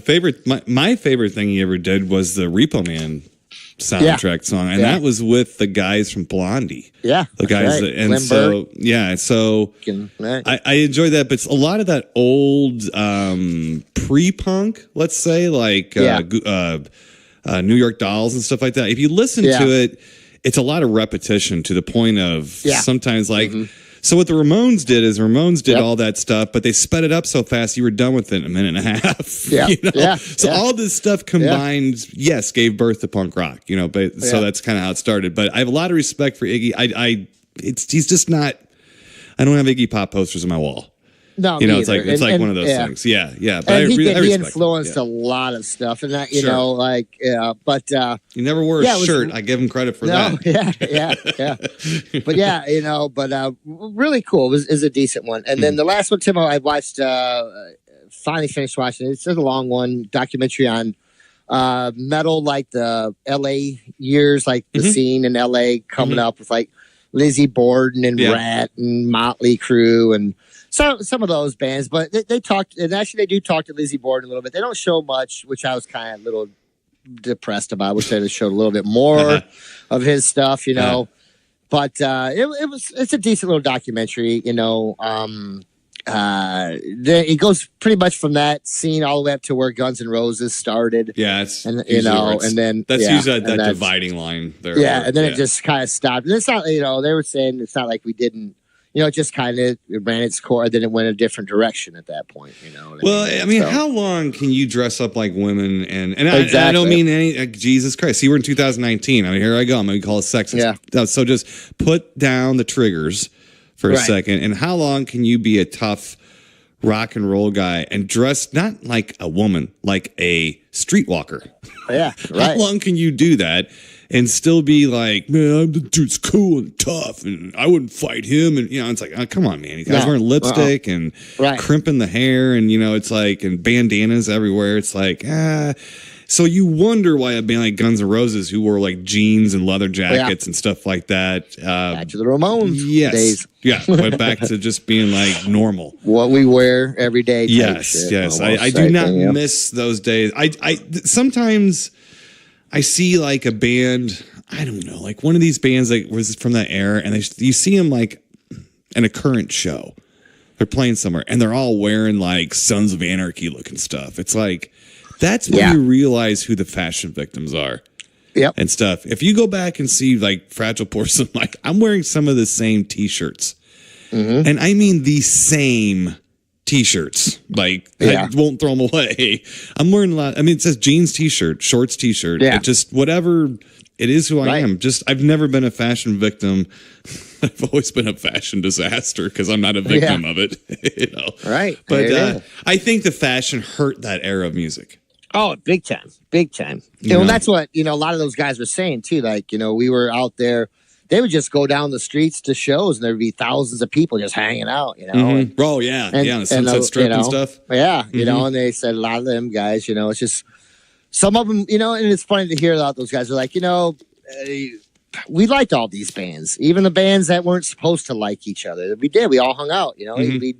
my favorite thing he ever did was the Repo Man soundtrack song, and that was with the guys from Blondie. Yeah, the guys, and so I enjoyed that. But a lot of that old pre-punk, let's say, like New York Dolls and stuff like that. If you listen to it, it's a lot of repetition to the point of sometimes like. So what the Ramones did all that stuff, but they sped it up so fast you were done with it in a minute and a half. So all this stuff combined, gave birth to punk rock. But so that's kind of how it started. But I have a lot of respect for Iggy. He's just not. I don't have Iggy Pop posters on my wall. No, it's like one of those things. Yeah. But and he influenced a lot of stuff, and that but he never wore a shirt. I give him credit for that. But really cool. It was a decent one. And then the last one, Timo, I watched. Finally finished watching it. It's a long one, documentary on metal, like the L.A. years, like the scene in L.A. coming up with like Lizzie Borden and Rat and Motley Crue and. So some of those bands, but they talked, and actually they do talk to Lizzie Borden a little bit. They don't show much, which I was kind of a little depressed about. I wish they'd have showed a little bit more of his stuff, But it's a decent little documentary, it goes pretty much from that scene all the way up to where Guns N' Roses started. Yeah, it's and then that's usually that dividing line there. Yeah, and then it just kind of stopped. And it's not, they were saying it's not like we didn't. It just kind of ran its course. Then it went a different direction at that point. How long can you dress up like women? And I don't mean any. Jesus Christ! See, we're in 2019. Here I go. I'm going to call it sexist. Yeah. So just put down the triggers for a second. And how long can you be a tough rock and roll guy and dressed not like a woman, like a streetwalker. Yeah, right. How long can you do that and still be like, man, the dude's cool and tough, and I wouldn't fight him? And it's like, oh, come on, man. You guys wearing lipstick and crimping the hair, and it's like, and bandanas everywhere. It's like, So you wonder why a band like Guns N' Roses, who wore like jeans and leather jackets and stuff like that, back to the Ramones days. Yeah, went back to just being like normal. What we wear every day. Yes. I do not miss those days. I sometimes I see like a band, I don't know, like one of these bands like was from that era, and you see them like in a current show. They're playing somewhere, and they're all wearing like Sons of Anarchy looking stuff. It's like, that's when you realize who the fashion victims are. Yep. And stuff. If you go back and see like Fragile Porcelain, like I'm wearing some of the same t-shirts. Mm-hmm. And I mean the same t-shirts. Like I won't throw them away. I'm wearing a lot. I mean, it says jeans t-shirt, shorts t-shirt. Yeah. It just whatever it is who I am. Just I've never been a fashion victim. I've always been a fashion disaster because I'm not a victim of it. Right. But I think the fashion hurt that era of music. Oh, big time. Big time. And that's what, a lot of those guys were saying too. Like, we were out there, they would just go down the streets to shows and there'd be thousands of people just hanging out, Mm-hmm. On the Sunset Strip and stuff. Yeah. And they said a lot of them guys, it's just some of them, and it's funny to hear about those guys are like, we liked all these bands, even the bands that weren't supposed to like each other. We did. We all hung out, we'd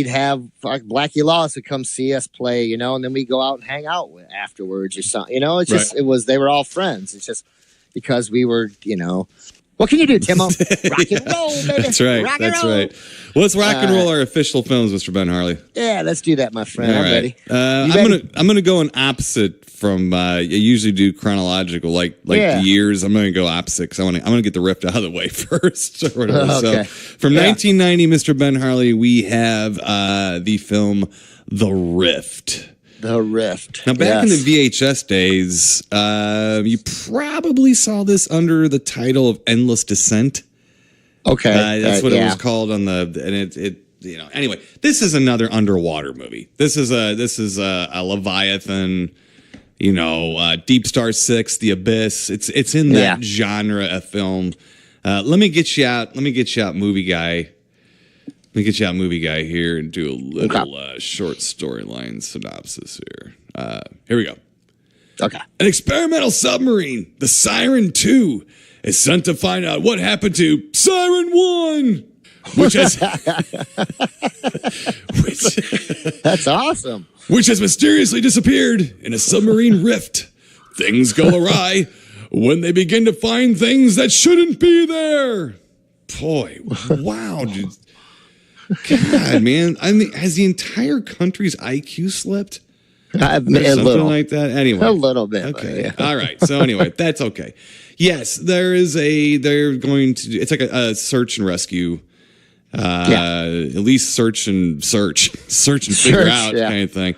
have like Blackie Lawless would come see us play, and then we go out and hang out afterwards or something. It's just, they were all friends. It's just because we were, what can you do, Timo? Rock and roll, baby. That's right. That's right. Well, let's rock and roll our official films, Mr. Ben Harley. Yeah, let's do that, my friend. I'm ready. I'm gonna go an opposite from. I usually do chronological, like the years. I'm gonna go opposite because I'm gonna get the rift out of the way first. Or whatever. Okay. So from 1990, Mr. Ben Harley, we have the film The Rift. The Rift. Now, back in the VHS days, you probably saw this under the title of Endless Descent. Okay. That's what it was called on anyway, this is another underwater movie. This is a Leviathan, Deep Star 6, The Abyss. It's in that genre of film. Let me get you out, movie guy. Let me get you out, movie guy, here and do a little short storyline synopsis here. Here we go. Okay. An experimental submarine, the Siren 2, is sent to find out what happened to Siren 1, which has... That's awesome. Which has mysteriously disappeared in a submarine rift. Things go awry when they begin to find things that shouldn't be there. Boy, wow, dude. God, man. I mean, has the entire country's IQ slipped? Something like that? Anyway. A little bit. Okay. All right. So anyway, that's okay. Yes, they're going to do, it's like a search and rescue. At least search and figure out kind of thing.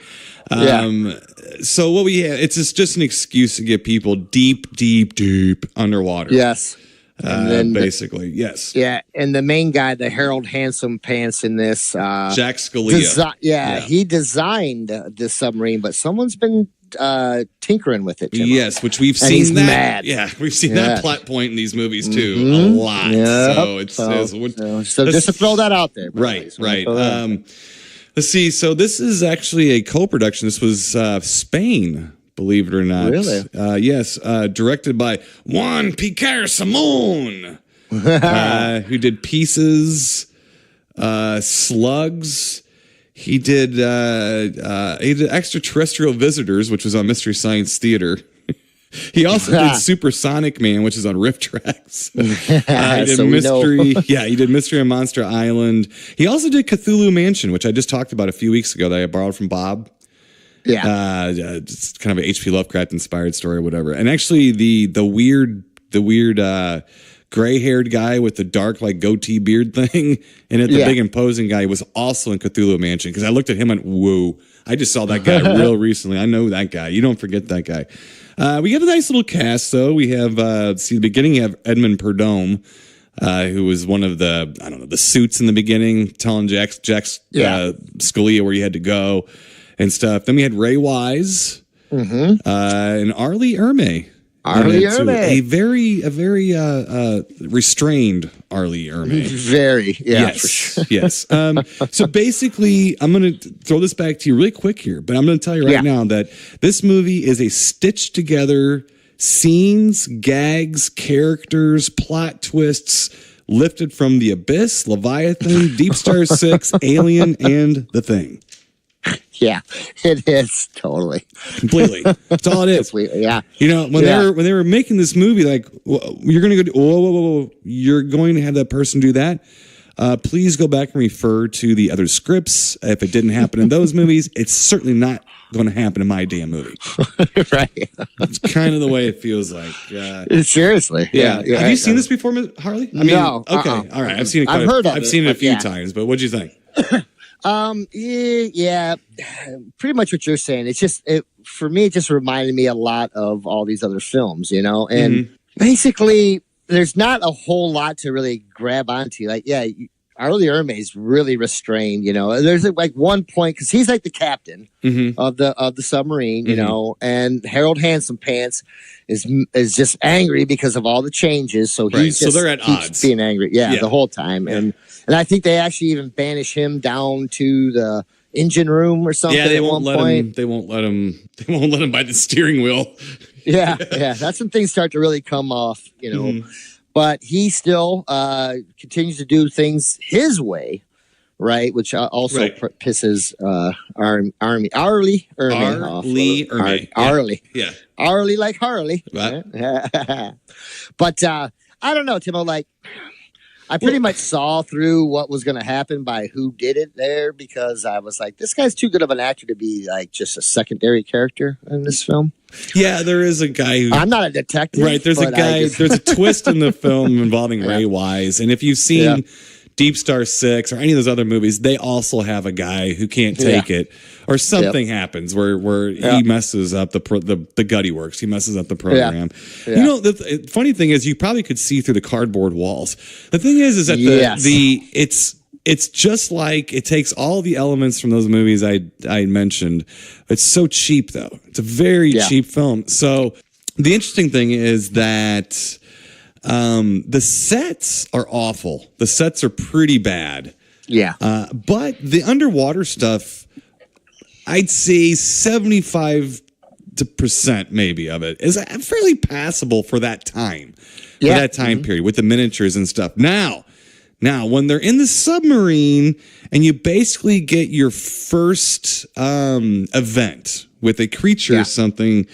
So what we have, it's just an excuse to get people deep underwater. Yes. And then basically, yes. Yeah, and the main guy, the Harold Handsome Pants in this. Jack Scalia. He designed the submarine, but someone's been tinkering with it. Timo. Yes, which we've seen that. Mad. Yeah, we've seen that plot point in these movies too, a lot. Yep. So just to throw that out there. Right. Let's see. So this is actually a co-production. This was Spain. Believe it or not. Really? Yes. Directed by Juan Piquer Simon, who did Pieces, Slugs. He did Extraterrestrial Visitors, which was on Mystery Science Theater. He also did Supersonic Man, which is on Riff Tracks. He did Mystery. Yeah, he did Mystery on Monster Island. He also did Cthulhu Mansion, which I just talked about a few weeks ago that I borrowed from Bob. Yeah, it's kind of a H.P. Lovecraft inspired story or whatever. And actually, the weird gray haired guy with the dark like goatee beard thing, and the big imposing guy was also in Cthulhu Mansion because I looked at him and whoa, I just saw that guy real recently. I know that guy. You don't forget that guy. We have a nice little cast though. We have the beginning. You have Edmund Perdome. who was one of the suits in the beginning, telling Jack's Scalia where he had to go and stuff. Then we had Ray Wise and Arlie Ermey. A very restrained Arlie Ermey. Very, yeah. Yes. So basically, I'm going to throw this back to you really quick here, but I'm going to tell you right now that this movie is a stitched together scenes, gags, characters, plot twists lifted from The Abyss, Leviathan, Deep Star 6, Alien, and The Thing. Yeah, it is totally completely. That's all it is. Yeah, you know when they were making this movie, like you're going to go, whoa, you're going to have that person do that. Please go back and refer to the other scripts. If it didn't happen in those movies, it's certainly not going to happen in my damn movie. Right. It's kind of the way it feels like. Seriously. Yeah. Have you seen this before, Harley? I mean, no. Okay. All right. I've seen it. I've seen it a few times, but what'd you think? Yeah, pretty much what you're saying. It's just, for me, it just reminded me a lot of all these other films, you know, and basically there's not a whole lot to really grab onto. Like, Arlie Ermey is really restrained, you know. There's like one point, because he's like the captain of the submarine, you know, and Harold Handsome Pants is just angry because of all the changes. So he's so they're at odds, being angry, the whole time, and I think they actually even banish him down to the engine room or something. Yeah, they won't let him. They won't let him by the steering wheel. Yeah, that's when things start to really come off, you know. But he still continues to do things his way, right? Which also pisses Arlie Ermey off. Arlie. Yeah. Arlie like Harley. Right. But I don't know, Timo, like, I pretty much saw through what was going to happen by who did it there, because I was like, this guy's too good of an actor to be like just a secondary character in this film. Yeah, there is a guy who... I'm not a detective. Right, there's a guy... There's a twist in the film involving Ray Wise. And if you've seen Deep Star 6 or any of those other movies, they also have a guy who can't take it. Or something happens where he messes up the gutty works. He messes up the program. Yeah. You know, the funny thing is you probably could see through the cardboard walls. The thing is that it's just like it takes all the elements from those movies I mentioned. It's so cheap, though. It's a very cheap film. So the interesting thing is that the sets are awful. The sets are pretty bad. Yeah. But the underwater stuff, I'd say 75% maybe of it is fairly passable for that time. For that time period with the miniatures and stuff. Now, when they're in the submarine and you basically get your first event with a creature or something,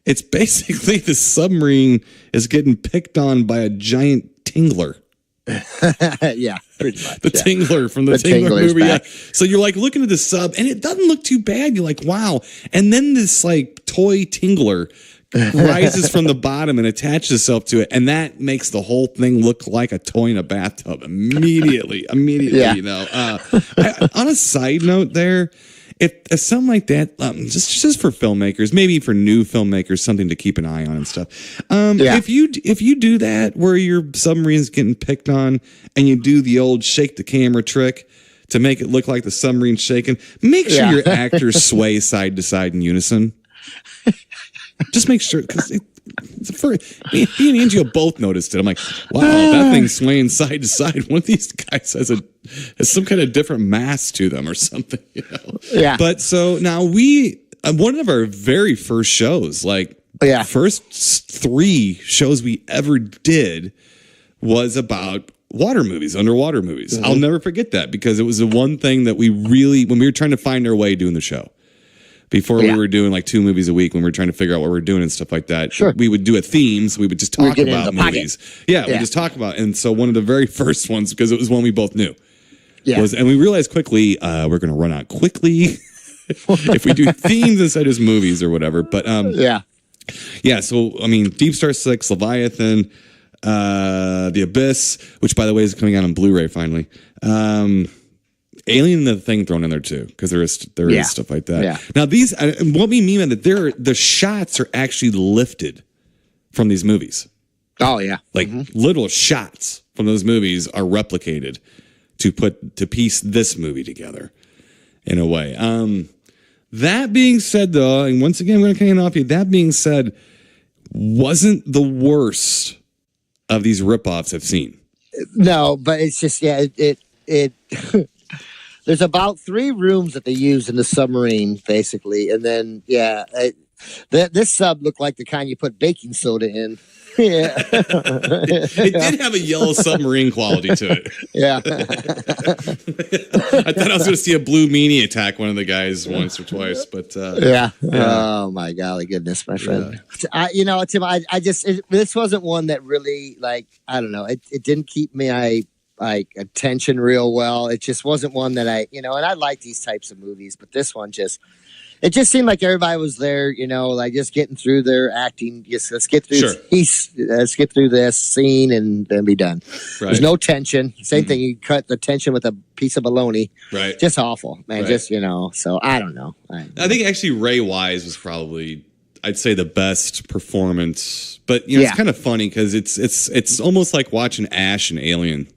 it's basically the submarine is getting picked on by a giant tingler. Yeah, pretty much. The tingler from the Tingler movie. Yeah. So you're like looking at the sub and it doesn't look too bad. You're like, wow. And then this like toy tingler rises from the bottom and attaches itself to it, and that makes the whole thing look like a toy in a bathtub immediately. You know. On a side note, there, if something like that, just for filmmakers, maybe for new filmmakers, something to keep an eye on and stuff. If you do that where your submarine's getting picked on, and you do the old shake the camera trick to make it look like the submarine's shaking, make sure your actors sway side to side in unison. Just make sure, because me and Angie both noticed it. I'm like, wow, that thing's swaying side to side. One of these guys has some kind of different mass to them or something, you know? Yeah. But so now one of our very first shows, first 3 shows we ever did was about water movies, underwater movies. I'll never forget that, because it was the one thing that we really, when we were trying to find our way doing the show, before we were doing like 2 movies a week, when we were trying to figure out what we were doing and stuff like that, we would do a theme. So we would just talk about movies. We just talk about. And so one of the very first ones, because it was one we both knew, and we realized quickly we're going to run out quickly if we do themes instead of just movies or whatever. But so I mean, Deep Star 6, Leviathan, The Abyss, which by the way is coming out on Blu-ray finally. Alien and The Thing thrown in there too, because there is stuff like that. Yeah. Now these, what we mean by that, the shots are actually lifted from these movies. Oh yeah, like little shots from those movies are replicated to piece this movie together in a way. That being said, though, and once again, I'm going to kind of off you. That being said, wasn't the worst of these ripoffs I've seen. No, but it's just it there's about 3 rooms that they use in the submarine, basically, and then this sub looked like the kind you put baking soda in. Yeah, it did have a yellow submarine quality to it. Yeah, I thought I was going to see a blue meanie attack one of the guys once or twice, but yeah. Oh my golly goodness, my friend. Yeah. Tim, this wasn't one that really, like, I don't know. It didn't keep me attention real well. It just wasn't one that and I like these types of movies, but this one it just seemed like everybody was there, like just getting through their acting. Just let's get through let's get through this scene and then be done. Right. There's no tension. Same thing. You cut the tension with a piece of bologna. Right. Just awful, man. Right. Just so I don't know. I think actually Ray Wise was probably, I'd say, the best performance. But it's kind of funny because it's almost like watching Ash and Alien.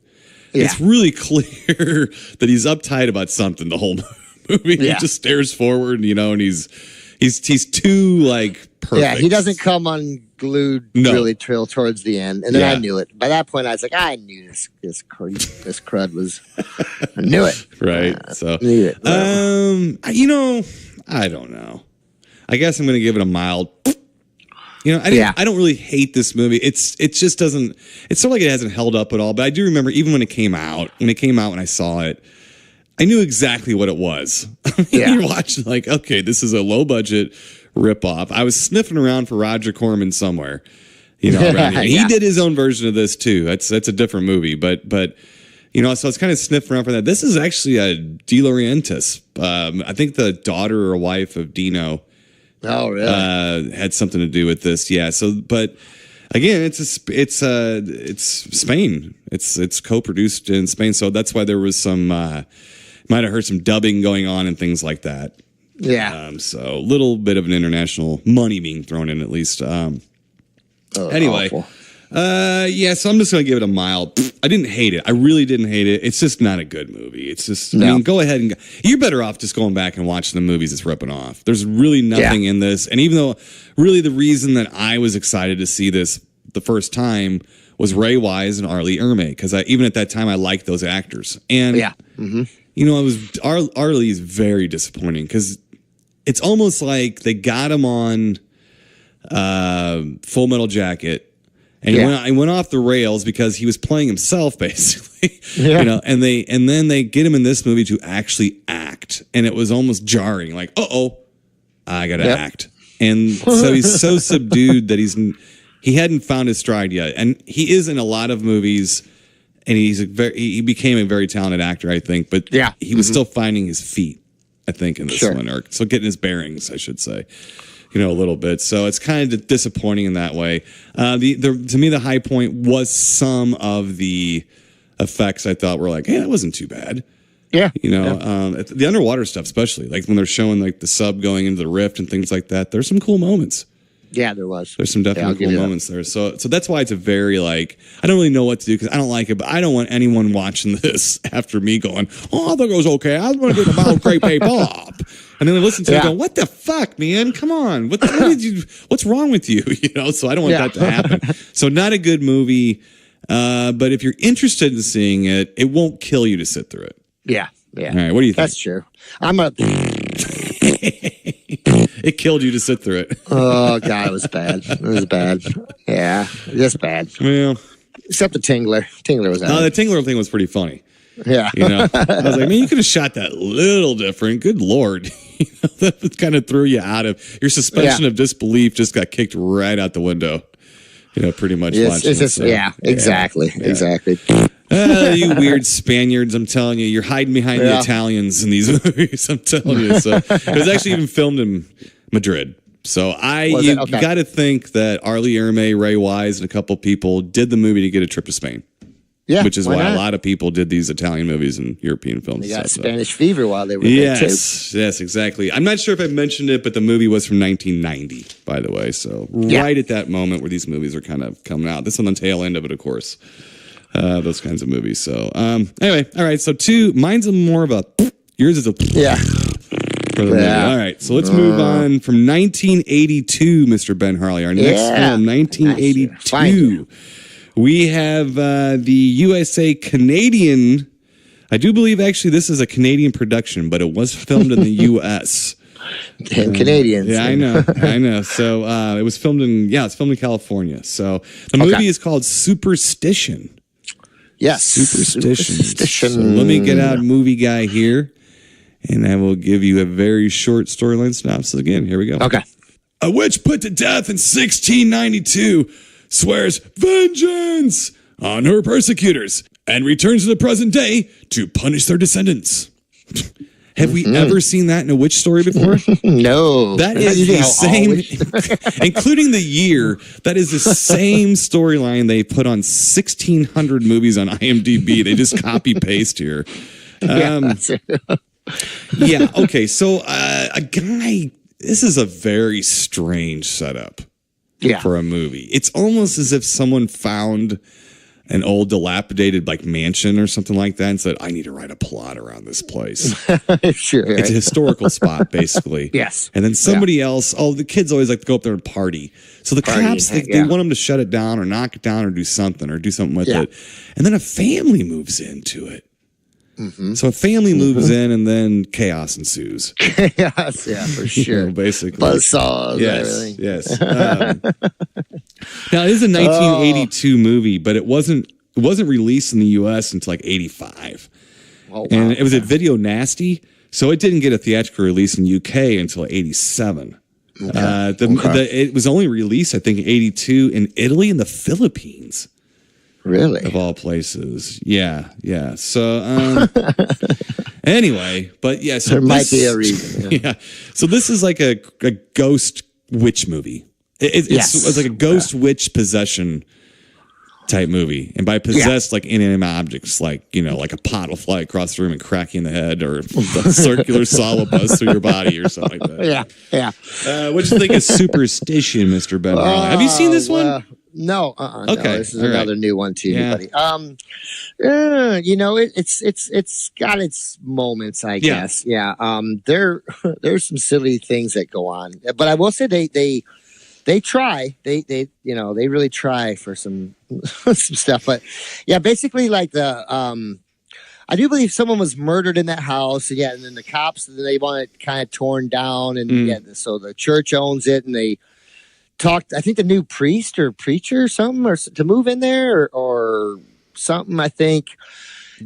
Yeah. It's really clear that he's uptight about something the whole movie. Yeah. He just stares forward, and he's too perfect. Yeah, he doesn't come unglued really towards the end. And then I knew it. By that point, I was like, I knew this crud was. I knew it. Right. So knew it. I don't know. I guess I'm going to give it a mild. I don't really hate this movie. It just doesn't. It's sort of like it hasn't held up at all. But I do remember even when it came out when I saw it, I knew exactly what it was. You're watching okay, this is a low budget ripoff. I was sniffing around for Roger Corman somewhere, around here. He did his own version of this too. That's a different movie, but so I was kind of sniffing around for that. This is actually a De Laurentiis. I think the daughter or wife of Dino. Oh, really? Had something to do with this. Yeah. So, but again, it's Spain. It's co-produced in Spain, so that's why there was some. Might have heard some dubbing going on and things like that. Yeah. So a little bit of an international money being thrown in at least. Anyway. Awful. So I'm just going to give it a mild. I didn't hate it. I really didn't hate it. It's just not a good movie. It's just, go ahead and you're better off just going back and watching the movies it's ripping off. There's really nothing in this. And even though really the reason that I was excited to see this the first time was Ray Wise and Arlie Ermey, because even at that time I liked those actors. And Arlie is very disappointing because it's almost like they got him on Full Metal Jacket. And he went off the rails because he was playing himself, basically. And then they get him in this movie to actually act, and it was almost jarring. Like, I got to act, and so he's so subdued that he hadn't found his stride yet, and he is in a lot of movies, and he became a very talented actor, I think. But he was still finding his feet, I think, in this one, or so getting his bearings, I should say. A little bit. So it's kind of disappointing in that way. To me, the high point was some of the effects I thought were like, hey, that wasn't too bad. Yeah. The underwater stuff, especially like when they're showing like the sub going into the rift and things like that. There's some cool moments. Yeah, there was. There's some definitely cool moments there. So that's why it's a very I don't really know what to do because I don't like it, but I don't want anyone watching this after me going, I think it was okay. I was going to get a mild grape pop. And then they listen to it and go, what the fuck, man? Come on. What's wrong with you? So I don't want that to happen. So not a good movie. But if you're interested in seeing it, it won't kill you to sit through it. Yeah. Yeah. All right. What do you think? That's true. It killed you to sit through it. Oh, God, it was bad. It was bad. Yeah, just bad. Well, except the Tingler. Tingler was out. No, the Tingler thing was pretty funny. Yeah. I was like, man, you could have shot that a little different. Good Lord. That kind of threw you out of your suspension of disbelief, just got kicked right out the window. Pretty much. It's just, exactly. Exactly. You weird Spaniards, I'm telling you, you're hiding behind the Italians in these movies, I'm telling you. So it was actually even filmed in Madrid. So you got to think that Arlie Ermey, Ray Wise, and a couple people did the movie to get a trip to Spain. Yeah, which is why a lot of people did these Italian movies and European films. They got Spanish fever while they were there, too. Yes, exactly. I'm not sure if I mentioned it, but the movie was from 1990, by the way. So right at that moment where these movies are kind of coming out. This on the tail end of it, of course. those kinds of movies. So anyway, all right. So mine's more of a. Yours is a. Yeah. For the movie. All right. So let's move on from 1982, Mr. Ben Harley. Our next film, 1982. We have the USA Canadian. I do believe actually this is a Canadian production, but it was filmed in the U.S. Damn Canadians. Yeah, I know. So it was filmed in California. So the movie is called Superstition. Yes. Superstition. So let me get out movie guy here, and I will give you a very short storyline synopsis again. Here we go. Okay. A witch put to death in 1692 swears vengeance on her persecutors and returns to the present day to punish their descendants. Have we ever seen that in a witch story before? No. That is the same, including the year, that is the same storyline they put on 1,600 movies on IMDb. They just copy paste here. Yeah, okay. So a guy, this is a very strange setup for a movie. It's almost as if someone found an old dilapidated mansion or something like that and said, I need to write a plot around this place. Sure. Right. It's a historical spot, basically. Yes. And then somebody else, the kids always like to go up there and party. So the cops, they want them to shut it down or knock it down or do something with it. And then a family moves into it. Mm-hmm. So a family moves in and then chaos ensues. Chaos, for sure. Basically. Buzzsaws, everything. Yes. Now, it is a 1982 movie, but it wasn't released in the U.S. until 85. Oh, wow. And it was at Video Nasty, so it didn't get a theatrical release in UK until 87. Okay. It was only released, I think, in 82 in Italy and the Philippines. Really? Of all places. Yeah. So, anyway, but yeah. So there might be a reason. Yeah. So this is like a ghost witch movie. It's like a ghost witch possession type movie. And by possessed, like inanimate objects, like a pot will fly across the room and crack you in the head, or a circular saw will buzz through your body or something like that. Yeah. What do you think of Superstition, Mr. Ben Harley? Have you seen this one? No. Okay. No, this is another new one to you, buddy. It's got its moments, I guess. Yeah. There's some silly things that go on, but I will say they try. They really try for some some stuff. But yeah, basically I do believe someone was murdered in that house. And then the cops, they want it kind of torn down, and so the church owns it, and they talked, I think, the new priest or preacher or something, or to move in there or something, I think.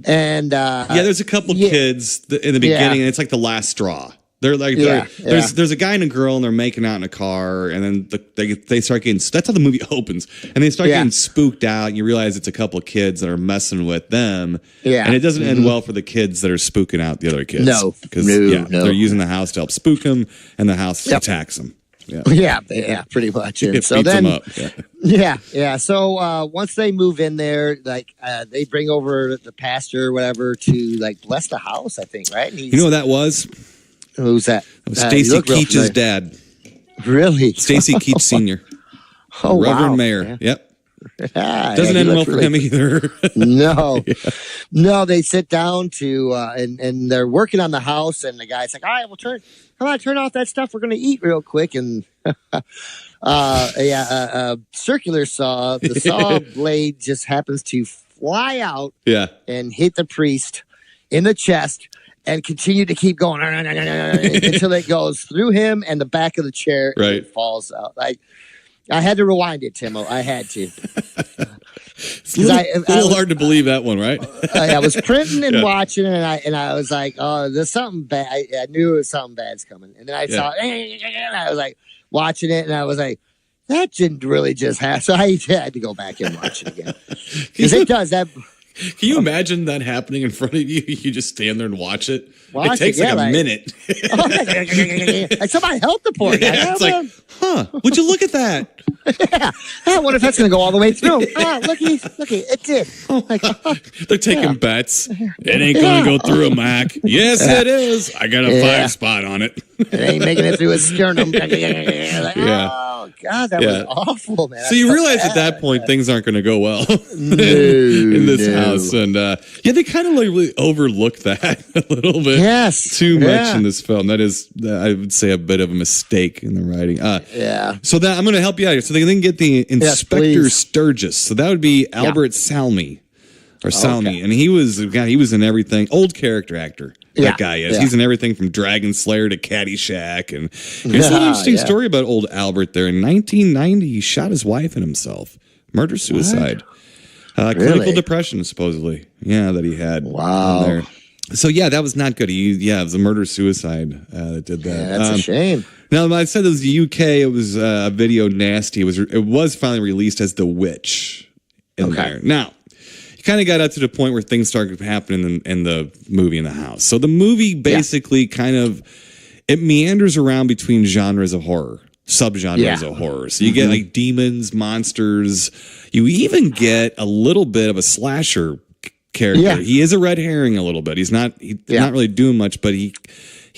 And there's a couple kids in the beginning, and it's like the last straw. They're there's a guy and a girl, and they're making out in a car, and then they start getting. That's how the movie opens, and they start getting spooked out, and you realize it's a couple of kids that are messing with them. Yeah, and it doesn't end well for the kids that are spooking out the other kids. No, because they're using the house to help spook them, and the house attacks them. Yeah, pretty much. And so then, them up. So once they move in there, they bring over the pastor or whatever to bless the house, I think, right? You know what that was? Who's that? It was Stacy Keach's dad. Really? Stacy Keach Sr. Oh, Reverend wow. Mayor. Yeah. Yep. Doesn't end well for him either. No. No, they sit down to and they're working on the house, and the guy's like, all right, turn off that stuff. We're gonna eat real quick. And circular saw, the saw blade just happens to fly out and hit the priest in the chest and continue to keep going until it goes through him and the back of the chair and it falls out. I had to rewind it, Timo. I had to. It's a little hard to believe that one, right? I was printing and watching, and I was like, "Oh, there's something bad." I knew it was something bad's coming, and then I saw it, and I was like watching it, and I was like, "That didn't really just happen." So I had to go back and watch it again because it does that. Can you imagine that happening in front of you? You just stand there and watch it. It takes a minute. Like somebody help the poor guy. It's like, would you look at that? I wonder if that's going to go all the way through. Looky, it did. They're taking bets. It ain't going to go through a Mac. Yes, it is. I got a 5 spot on it. It ain't making it through a sternum. God, that was awful, man. So you realize at that point things aren't going to go well in this house, and they kind of like really overlook that a little bit, too much in this film. That is, I would say, a bit of a mistake in the writing. So that I'm going to help you out here. So they then get the Inspector Sturgis. So that would be Albert Salmi. Or Salmi, and he was in everything. Old character actor, that guy is. He's in everything from Dragon Slayer to Caddyshack. And here's an interesting story about old Albert. There in 1990, he shot his wife and himself, murder suicide, clinical depression supposedly. Yeah, that he had. Wow. There. So that was not good. It was a murder suicide that did that. Yeah, that's a shame. Now, I said it was the UK. It was a video nasty. It was finally released as The Witch in there. Now. Kind of got up to the point where things started happening in the movie in the house. So the movie basically it meanders around between genres of horror, subgenres of horror. So you get like demons, monsters. You even get a little bit of a slasher character. Yeah. He is a red herring a little bit. He's not really doing much, but he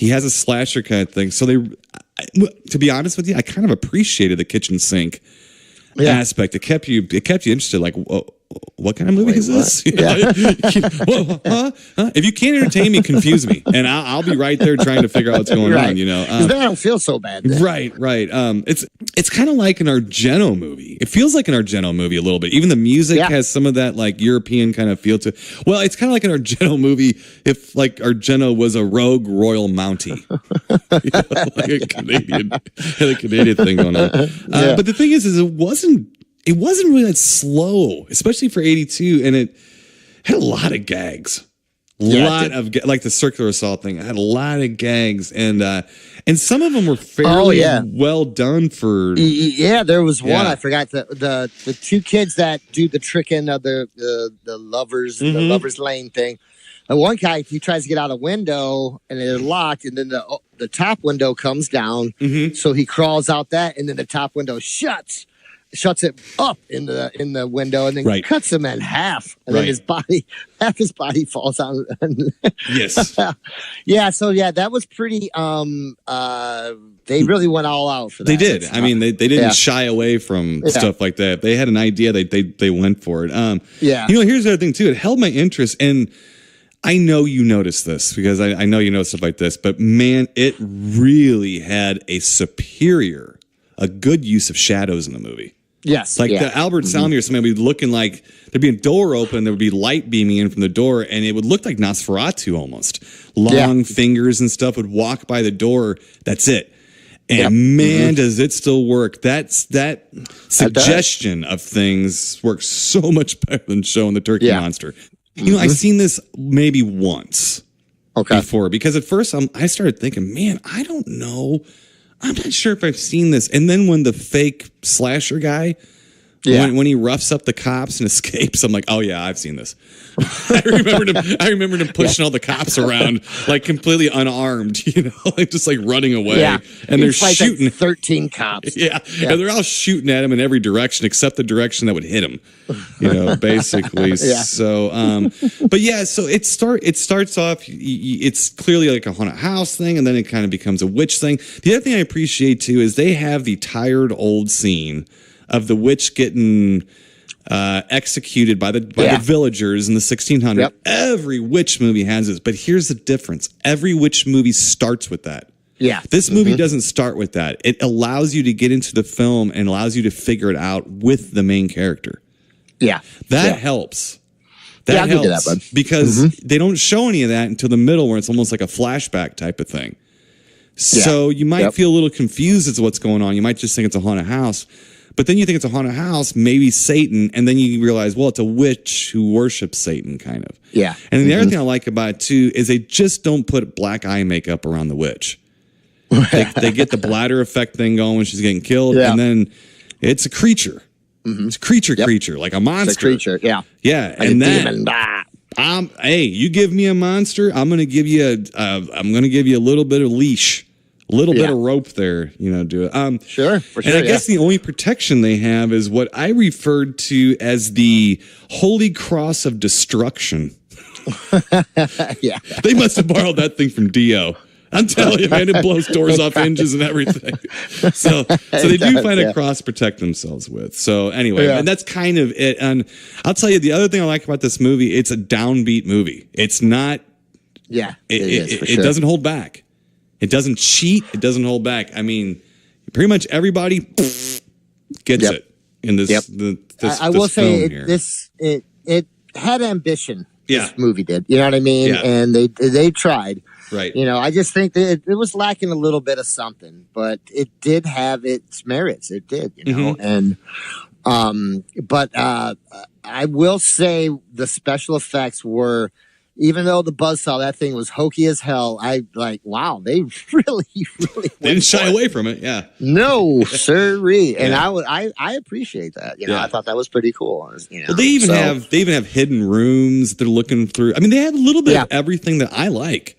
has a slasher kind of thing. So to be honest with you, I kind of appreciated the kitchen sink aspect. It kept you interested. Like, what kind of movie is this? If you can't entertain me, confuse me, and I'll be right there trying to figure out what's going on. Because then I don't feel so bad. Then. Right. It's kind of like an Argento movie. It feels like an Argento movie a little bit. Even the music has some of that like European kind of feel to it. Well, it's kind of like an Argento movie if like Argento was a rogue royal Mountie, like a Canadian thing going on. But the thing is it wasn't really that slow, especially for 82, and it had a lot of gags. Like the circular assault thing. I had a lot of gags, and some of them were fairly well done for. There was one I forgot the two kids that do the tricking of the lovers the lovers lane thing. And one guy, he tries to get out a window and it's locked, and then the top window comes down, so he crawls out that, and then the top window shuts it up in the window, and then cuts him in half, and then half his body falls out. Yes. So that was pretty. They really went all out for that. They did. I mean, they didn't shy away from stuff like that. They had an idea. They went for it. Here's the other thing too. It held my interest, and I know you noticed this because I know you know stuff like this, but man, it really had a good use of shadows in the movie. Yes. Like the Albert Salmi or somebody would be looking like there'd be a door open, there would be light beaming in from the door, and it would look like Nosferatu almost. Long fingers and stuff would walk by the door. That's it. And man, does it still work. That suggestion of things works so much better than showing the turkey monster. I've seen this maybe once before, because at first I started thinking, man, I don't know. I'm not sure if I've seen this. And then when the fake slasher guy, when he roughs up the cops and escapes, I'm like, oh yeah, I've seen this. I remembered him pushing all the cops around like completely unarmed, like just like running away. Yeah. And they're shooting 13 cops. Yeah. And they're all shooting at him in every direction except the direction that would hit him. Basically. So but so it starts off, it's clearly like a haunted house thing, and then it kind of becomes a witch thing. The other thing I appreciate too is they have the tired old scene of the witch getting executed by the villagers in the 1600s. Yep. Every witch movie has this, but here's the difference. Every witch movie starts with that. Yeah. This movie doesn't start with that. It allows you to get into the film and allows you to figure it out with the main character. Yeah. That helps. That helps that, bud. Because they don't show any of that until the middle, where it's almost like a flashback type of thing. So you might feel a little confused as to what's going on. You might just think it's a haunted house. But then you think it's a haunted house, maybe Satan, and then you realize, well, it's a witch who worships Satan, kind of. Yeah. And the other thing I like about it, too, is they just don't put black eye makeup around the witch. They get the bladder effect thing going when she's getting killed, and then it's a creature. It's a creature, like a monster. It's a creature, yeah. Yeah, like and then, hey, you give me a monster, I'm going to give you a little bit of leash. A little bit of rope there, do it. Sure, for sure. And I guess the only protection they have is what I referred to as the Holy Cross of Destruction. Yeah. They must have borrowed that thing from Dio. I'm telling you, man, it blows doors off hinges and everything. So they do find a cross to protect themselves with. So anyway, and that's kind of it. And I'll tell you, the other thing I like about this movie, it's a downbeat movie. It's not. Yeah, it doesn't hold back. It doesn't cheat. It doesn't hold back. I mean, pretty much everybody gets it in this. I will say it had ambition. Yeah. This movie did. You know what I mean? Yeah. And they tried. Right. You know, I just think that it was lacking a little bit of something, but it did have its merits. It did, you know, and but I will say the special effects were. Even though the buzzsaw, that thing was hokey as hell, I like, wow, they really they didn't shy away from it. Yeah. No, sirree. And I appreciate that. You know, I thought that was pretty cool. You know, well, they even have hidden rooms they're looking through. I mean, they had a little bit of everything that I like.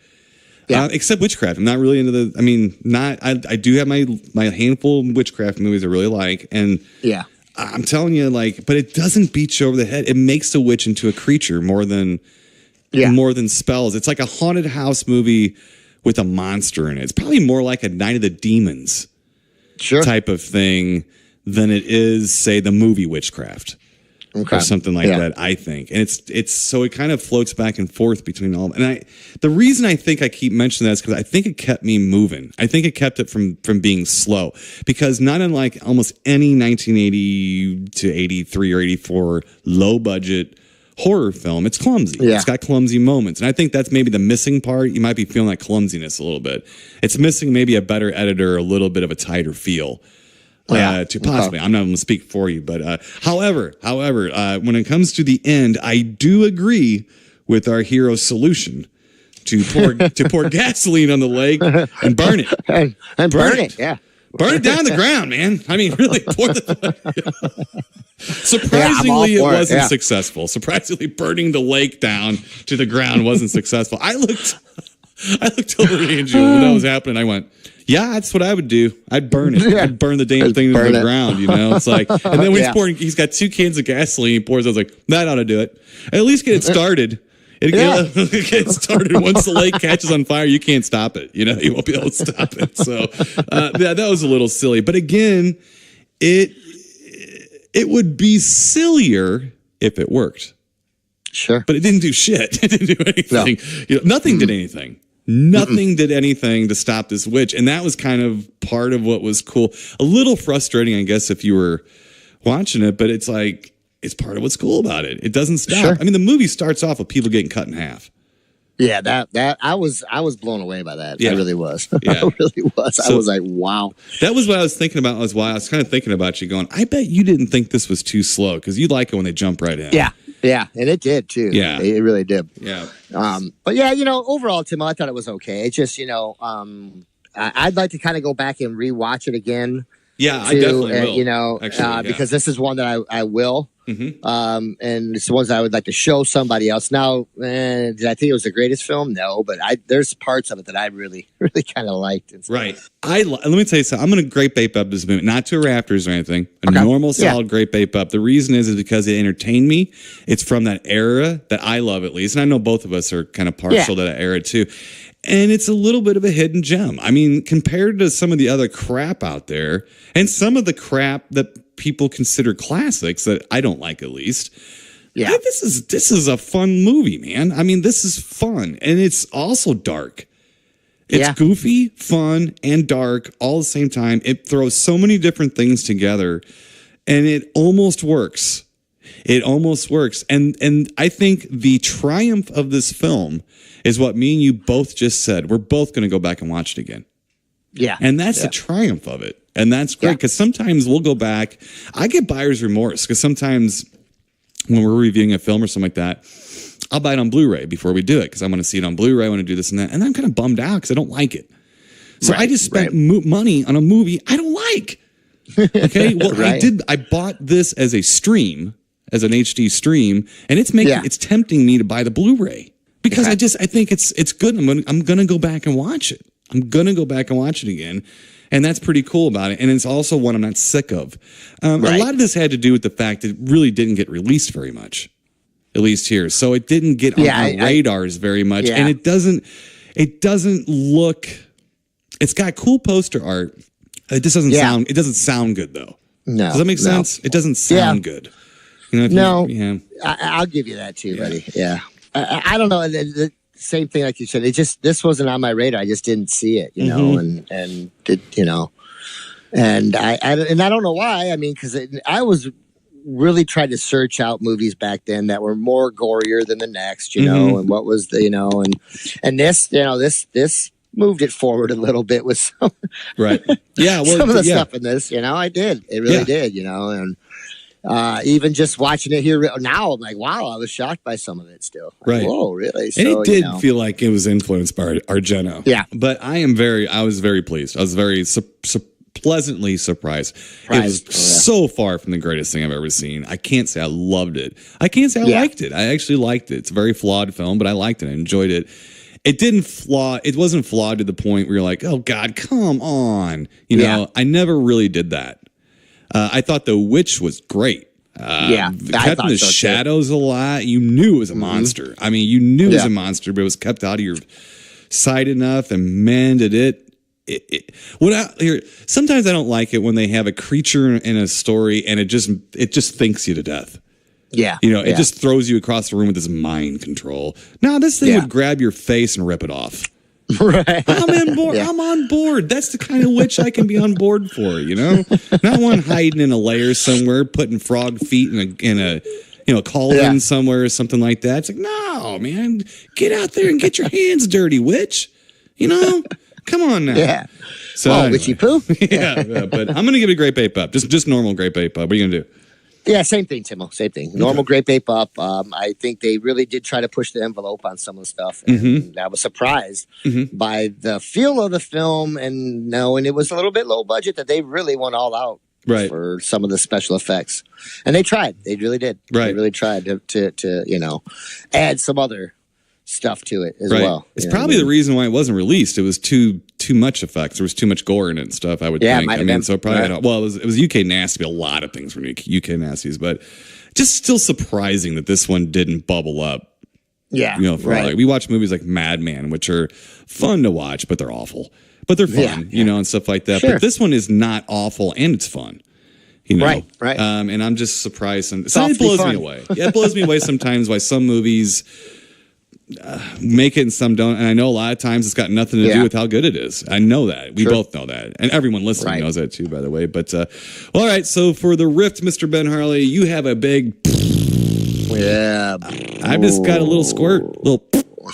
Yeah. Except witchcraft. I'm not really into the. I mean, I do have my handful of witchcraft movies I really like, and I'm telling you, like, but it doesn't beat you over the head. It makes the witch into a creature more than spells. It's like a haunted house movie with a monster in it. It's probably more like a Night of the Demons type of thing than it is, say, the movie Witchcraft or something like that, I think. And it's so it kind of floats back and forth between all. And the reason I think I keep mentioning that is because I think it kept me moving. I think it kept it from being slow, because not unlike almost any 1980 to 83 or 84 low budget horror film, it's clumsy. It's got clumsy moments, and I think that's maybe the missing part. You might be feeling that clumsiness a little bit. It's missing maybe a better editor, a little bit of a tighter feel. To possibly, I'm not going to speak for you, but however, when it comes to the end, I do agree with our hero's solution to pour gasoline on the lake and burn it and burn it. Yeah. Burn it down the ground, man. I mean, really, pour the. Surprisingly, it wasn't successful. Surprisingly, burning the lake down to the ground wasn't successful. I looked over at Andrew when that was happening. I went, yeah, that's what I would do. I'd burn it. I'd burn the damn thing to the ground, you know? It's like, and then when he's got 2 cans of gasoline he pours, I was like, that ought to do it. At least get it started. It gets started. Once the lake catches on fire, you can't stop it. You know, you won't be able to stop it. So that was a little silly. But again, it would be sillier if it worked. Sure. But it didn't do shit. It didn't do anything. No. You know, nothing did anything. Nothing did anything to stop this witch. And that was kind of part of what was cool. A little frustrating, I guess, if you were watching it, but it's like, it's part of what's cool about it. It doesn't stop. Sure. I mean, the movie starts off with people getting cut in half. Yeah, that I was blown away by that. Yeah. I really was. Yeah. I really was. So, I was like, wow. That was what I was thinking about. Was why I was kind of thinking about you going, I bet you didn't think this was too slow, because you like it when they jump right in. Yeah. Yeah. And it did too. Yeah. It really did. Yeah. But yeah, you know, overall, Tim, I thought it was okay. It's just, you know, I'd like to kind of go back and rewatch it again. Yeah, I definitely will. You know, actually, because this is one that I will. And it's the ones that I would like to show somebody else. Now, did I think it was the greatest film? No, but there's parts of it that I really, really kind of liked. Right. Let me tell you something. I'm going to great bape up this movie, not to Raptors or anything. A normal, solid great bape up. The reason is because it entertained me. It's from that era that I love, at least. And I know both of us are kind of partial to that era too. And it's a little bit of a hidden gem. I mean, compared to some of the other crap out there, and some of the crap that people consider classics that I don't like, at least. Yeah, this is a fun movie, man. I mean, this is fun, and it's also dark. It's goofy, fun, and dark all at the same time. It throws so many different things together, and it almost works. It almost works. And I think the triumph of this film is what me and you both just said. We're both going to go back and watch it again. Yeah. And that's the triumph of it. And that's great, because sometimes we'll go back. I get buyer's remorse, because sometimes when we're reviewing a film or something like that, I'll buy it on Blu-ray before we do it, because I want to see it on Blu-ray. I want to do this and that. And I'm kind of bummed out because I don't like it. So I just spent money on a movie I don't like. Okay. Well, I bought this as a stream, as an HD stream, and it's tempting me to buy the Blu-ray, because I think it's good. I'm going to go back and watch it. I'm going to go back and watch it again. And that's pretty cool about it. And it's also one I'm not sick of. A lot of this had to do with the fact that it really didn't get released very much, at least here. So it didn't get on our radars very much. And it doesn't look It's got cool poster art. It just doesn't sound. It doesn't sound good though. No, does that make sense? It doesn't sound good. You know, I'll give you that too, buddy. Yeah, I don't know. The same thing like you said. This wasn't on my radar. I just didn't see it, you know, and I don't know why. I mean, because I was really trying to search out movies back then that were more gorier than the next, you know, and what was the, you know, and this, you know, this moved it forward a little bit with some, right. Yeah. Well, some of the stuff in this, you know, it really did, you know, and even just watching it here now, I'm like, wow, I was shocked by some of it still. Like, right. Whoa, really? And it did feel like it was influenced by Argento. Yeah. But I was very pleased. I was very pleasantly surprised. It was so far from the greatest thing I've ever seen. I can't say I loved it. I can't say I liked it. I actually liked it. It's a very flawed film, but I liked it. I enjoyed it. It wasn't flawed to the point where you're like, oh God, come on. You know, I never really did that. I thought The Witch was great. Kept in the shadows a lot. You knew it was a monster. I mean, you knew it was a monster, but it was kept out of your sight enough and mended it. Sometimes I don't like it when they have a creature in a story and it just thinks you to death. Yeah. You know, it just throws you across the room with this mind control. Now, this thing would grab your face and rip it off. Right. I'm on board. I'm on board. That's the kind of witch I can be on board for, you know? Not one hiding in a lair somewhere, putting frog feet in a cauldron somewhere or something like that. It's like, no, man, get out there and get your hands dirty, witch. You know? Come on now. Yeah. So anyway. Witchy poo? yeah, but I'm going to give it a grape ape up. Just normal grape ape up. What are you going to do? Yeah, same thing, Timo. Same thing. Normal grape ape up. I think they really did try to push the envelope on some of the stuff. And I was surprised by the feel of the film and knowing it was a little bit low budget that they really went all out for some of the special effects. And they tried. They really did. Right. They really tried to add some other stuff to it as well. It's probably the reason why it wasn't released. It was too much effects. There was too much gore in it and stuff, I would think. I mean, so probably, it was UK nasty. A lot of things were UK nasties, but just still surprising that this one didn't bubble up. Yeah. You know, like, we watch movies like Madman, which are fun to watch, but they're awful. But they're fun, you know, and stuff like that. Sure. But this one is not awful and it's fun. You know? Right. And I'm just surprised. It blows me away. Yeah, it blows me away sometimes why some movies make it and some don't, and I know a lot of times it's got nothing to do with how good it is. I know that. We both know that, and everyone listening knows that too, by the way. But all right, so for the Rift, Mr. Ben Harley, you have a big I've just got a little squirt,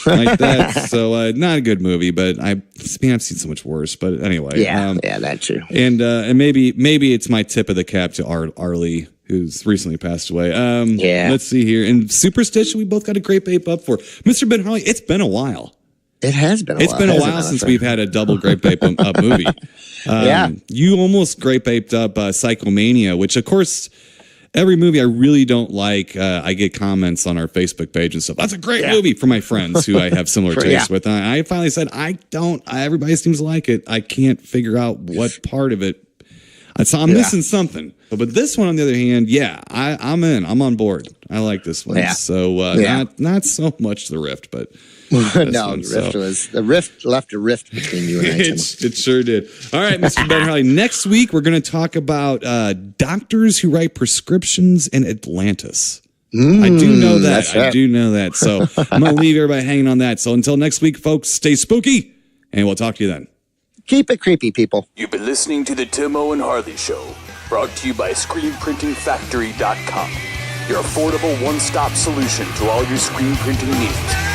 like that. So not a good movie, but I've seen so much worse. But anyway, that too. And maybe it's my tip of the cap to Arlie, who's recently passed away. Let's see here. And Superstition, we both got a grape ape up for. Mr. Ben Harley, it's been a while. It has been a while. It's been a while since we've had a double grape ape up movie. You almost grape aped up Psychomania, which, of course, every movie I really don't like, I get comments on our Facebook page and stuff. That's a great movie from my friends who I have similar tastes with. And I finally said, everybody seems to like it. I can't figure out what part of it. So I'm missing something. But this one, on the other hand, I'm in. I'm on board. I like this one. Yeah. So not so much the Rift, but the Rift left a rift between you and I. It sure did. All right, Mr. Ben Harley. Next week we're going to talk about doctors who write prescriptions in Atlantis. I do know that. I do know that. So I'm going to leave everybody hanging on that. So until next week, folks, stay spooky, and we'll talk to you then. Keep it creepy, people. You've been listening to the Timo and Harley Show, brought to you by ScreenPrintingFactory.com, your affordable one-stop solution to all your screen printing needs.